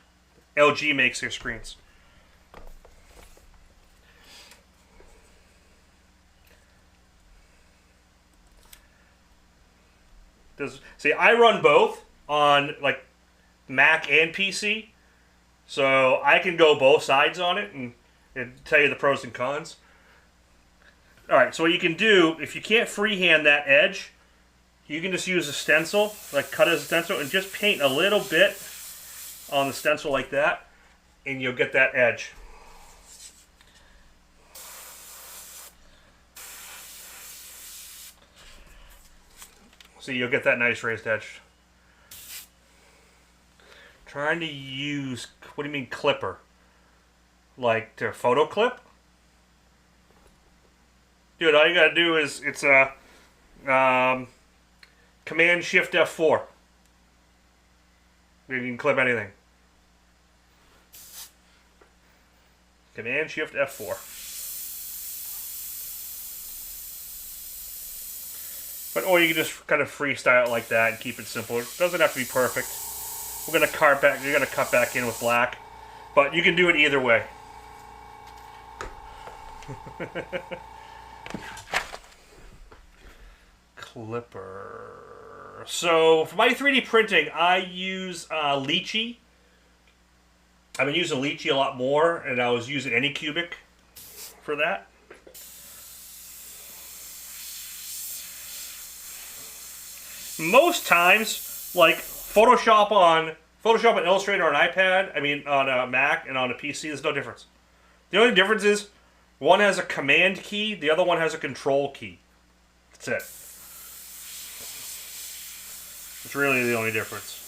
LG makes their screens. See, I run both on like Mac and PC, so I can go both sides on it and tell you the pros and cons. Alright, so what you can do, if you can't freehand that edge, you can just use a stencil, like cut it as a stencil, and just paint a little bit on the stencil like that, and you'll get that edge. So you'll get that nice raised edge. Trying to use, what do you mean clipper? Like to photo clip? Dude, all you gotta do is, it's a Command Shift F4. You can clip anything. Command Shift F4. But or you can just kind of freestyle it like that and keep it simple. It doesn't have to be perfect. We're gonna cut back. You're gonna cut back in with black, but you can do it either way. Clipper. So for my 3D printing, I use Lychee. I've been using Lychee a lot more, and I was using Anycubic for that. Most times, like Photoshop and Illustrator on iPad, I mean on a Mac and on a PC, there's no difference. The only difference is one has a command key, the other one has a control key. That's it. It's really the only difference.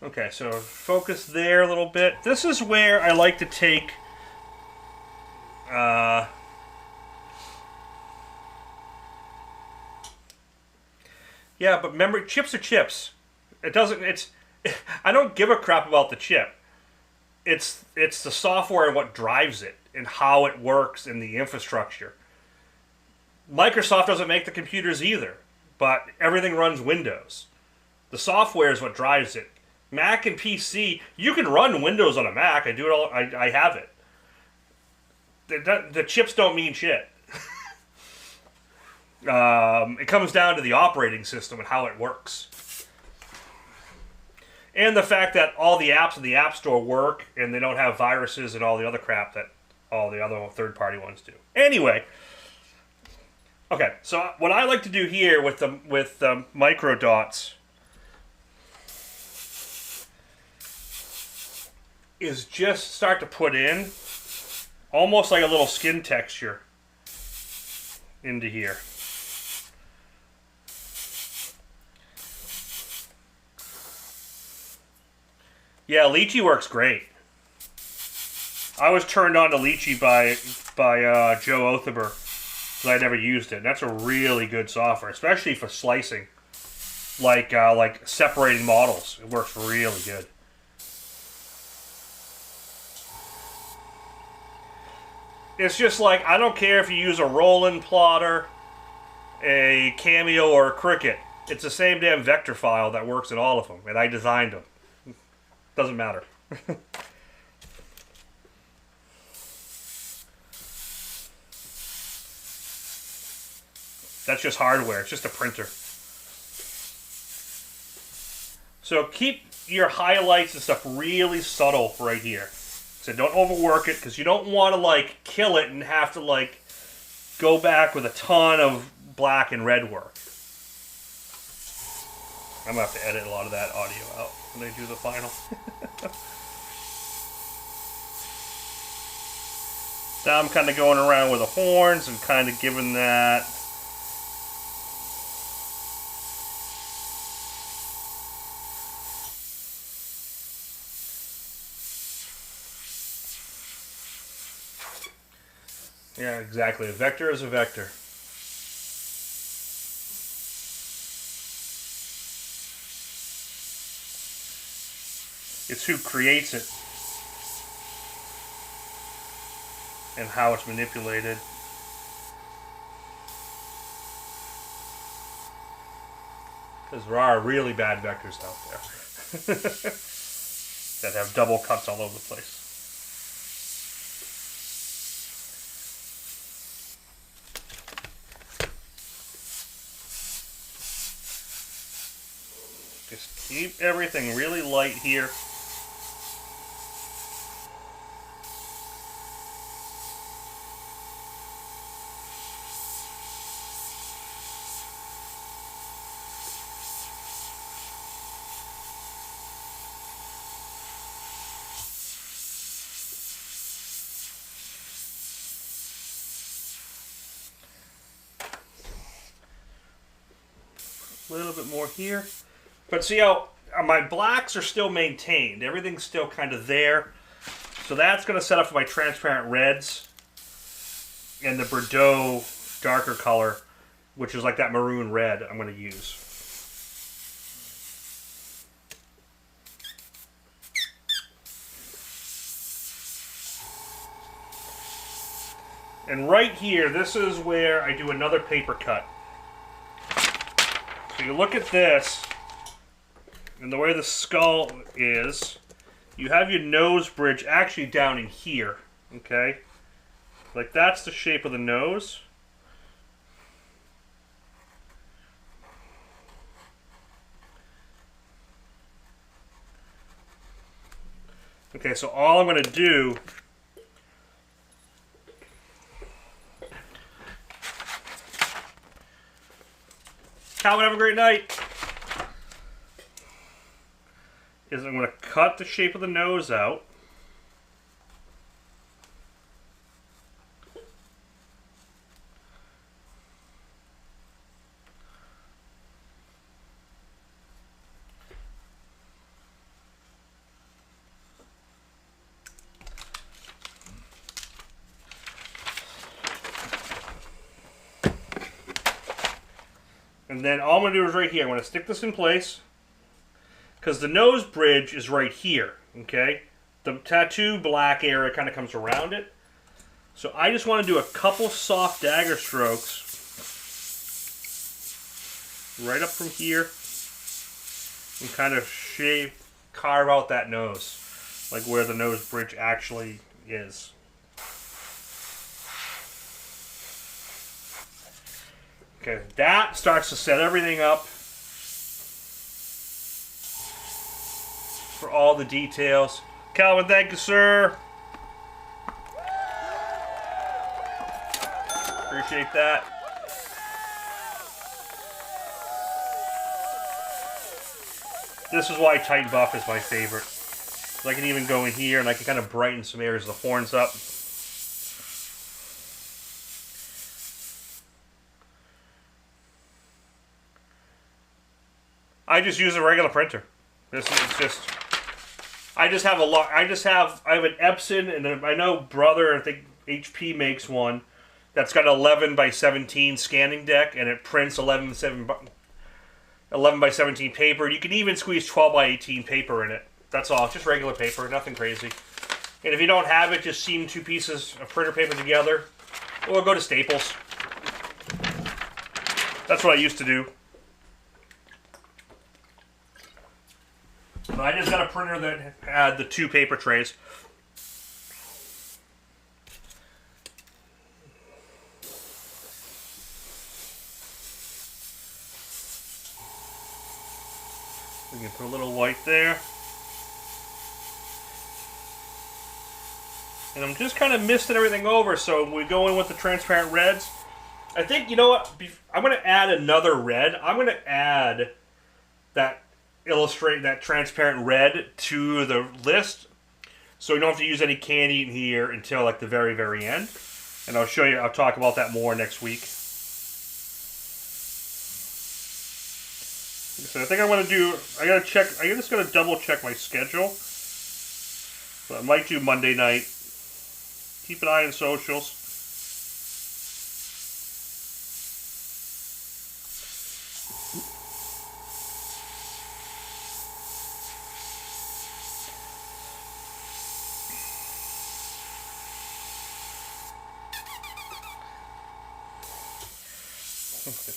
Okay, so focus there a little bit. This is where I like to take yeah, but remember, chips are chips. It doesn't. It's. I don't give a crap about the chip. It's the software and what drives it and how it works in the infrastructure. Microsoft doesn't make the computers either, but everything runs Windows. The software is what drives it. Mac and PC, you can run Windows on a Mac. I do it all. I have it. The chips don't mean shit. It comes down to the operating system and how it works. And the fact that all the apps in the App Store work and they don't have viruses and all the other crap that all the other third-party ones do. Anyway, okay, so what I like to do here with the micro dots is just start to put in almost like a little skin texture into here. Yeah, lychee works great. I was turned on to lychee by Joe Othaber because I never used it. That's a really good software, especially for slicing, like separating models. It works really good. It's just like, I don't care if you use a Roland plotter, a Cameo, or a Cricut. It's the same damn vector file that works in all of them, and I designed them. Doesn't matter. That's just hardware. It's just a printer. So keep your highlights and stuff really subtle right here. So don't overwork it, because you don't want to like kill it and have to like go back with a ton of black and red work. I'm going to have to edit a lot of that audio out when I do the final. Now I'm kind of going around with the horns and kind of giving that yeah, exactly. A vector is a vector. It's who creates it and how it's manipulated. Because there are really bad vectors out there that have double cuts all over the place. Just keep everything really light here. A little bit more here. But see how my blacks are still maintained. Everything's still kind of there. So that's going to set up for my transparent reds and the Bordeaux darker color, which is like that maroon red I'm going to use. And right here, this is where I do another paper cut. So you look at this, and the way the skull is, you have your nose bridge actually down in here, okay? Like that's the shape of the nose. Okay, so all I'm going to do Calvin, have a great night. Is I'm going to cut the shape of the nose out. And then all I'm going to do is right here. I'm going to stick this in place. Because the nose bridge is right here. Okay? The tattoo black area kind of comes around it. So I just want to do a couple soft dagger strokes. Right up from here. And kind of carve out that nose. Like where the nose bridge actually is. Okay, that starts to set everything up for all the details. Calvin, thank you, sir. Appreciate that. This is why Titan Buff is my favorite. I can even go in here and I can kind of brighten some areas of the horns up. I just use a regular printer. This is just... I just have a lot... I have an Epson, and I know Brother, I think HP makes one, that's got an 11 by 17 scanning deck, and it prints 11 by 17 paper. You can even squeeze 12 by 18 paper in it. That's all. Just regular paper. Nothing crazy. And if you don't have it, just seam two pieces of printer paper together. Or go to Staples. That's what I used to do. But I just got a printer that had the two paper trays. We can put a little white there. And I'm just kind of misting everything over, so when we go in with the transparent reds, I think, you know what, I'm going to add another red. I'm going to add that transparent red to the list, so we don't have to use any candy in here until like the very, very end. And I'll show you, I'll talk about that more next week. So I think I'm going to do, I just got to double check my schedule. So I might do Monday night. Keep an eye on socials.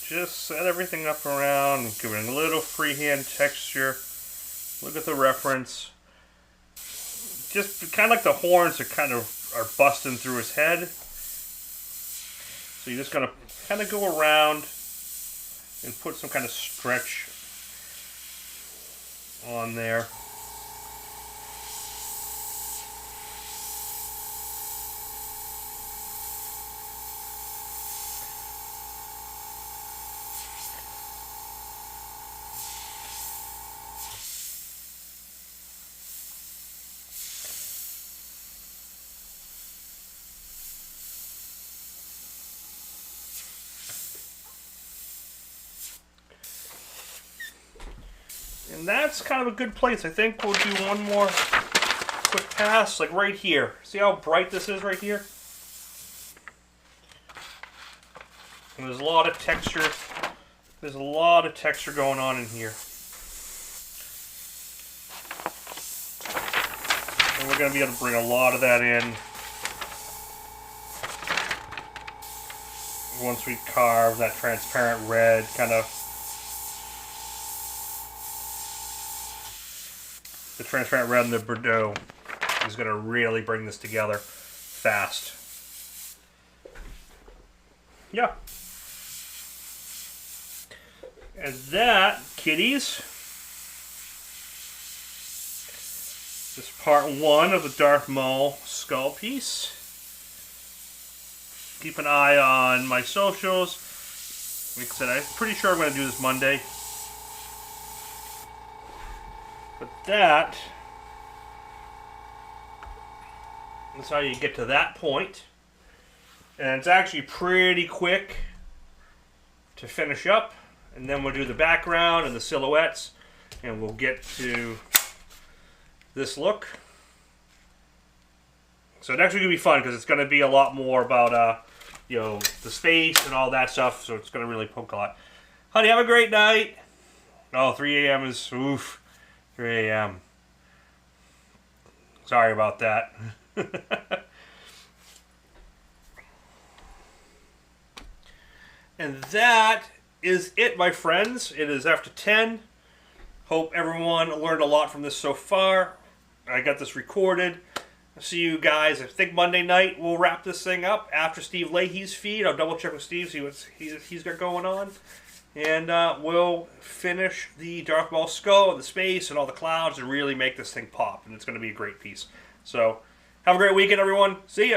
Just set everything up around, give it a little freehand texture. Look at the reference. Just kind of like the horns are busting through his head. So you're just going to kind of go around and put some kind of stretch on there. And that's kind of a good place. I think we'll do one more quick pass, like right here. See how bright this is right here? And there's a lot of texture. There's a lot of texture going on in here. And we're going to be able to bring a lot of that in once we carve that transparent red kind of. The transparent red and the Bordeaux is going to really bring this together fast. Yeah. And that, kiddies, is part one of the Darth Maul skull piece. Keep an eye on my socials. Like I said, I'm pretty sure I'm going to do this Monday. But that's how you get to that point. And it's actually pretty quick to finish up. And then we'll do the background and the silhouettes. And we'll get to this look. So next week will be fun because it's going to be a lot more about the space and all that stuff. So it's going to really poke a lot. Honey, have a great night. Oh, 3 a.m. is, oof, 3 a.m. Sorry about that. And that is it, my friends. It is after 10. Hope everyone learned a lot from this so far. I got this recorded. I'll see you guys, I think Monday night we'll wrap this thing up after Steve Leahy's feed. I'll double check with Steve, see what he's got going on. And we'll finish the Darth Maul skull and the space and all the clouds and really make this thing pop. And it's going to be a great piece. So have a great weekend, everyone. See ya.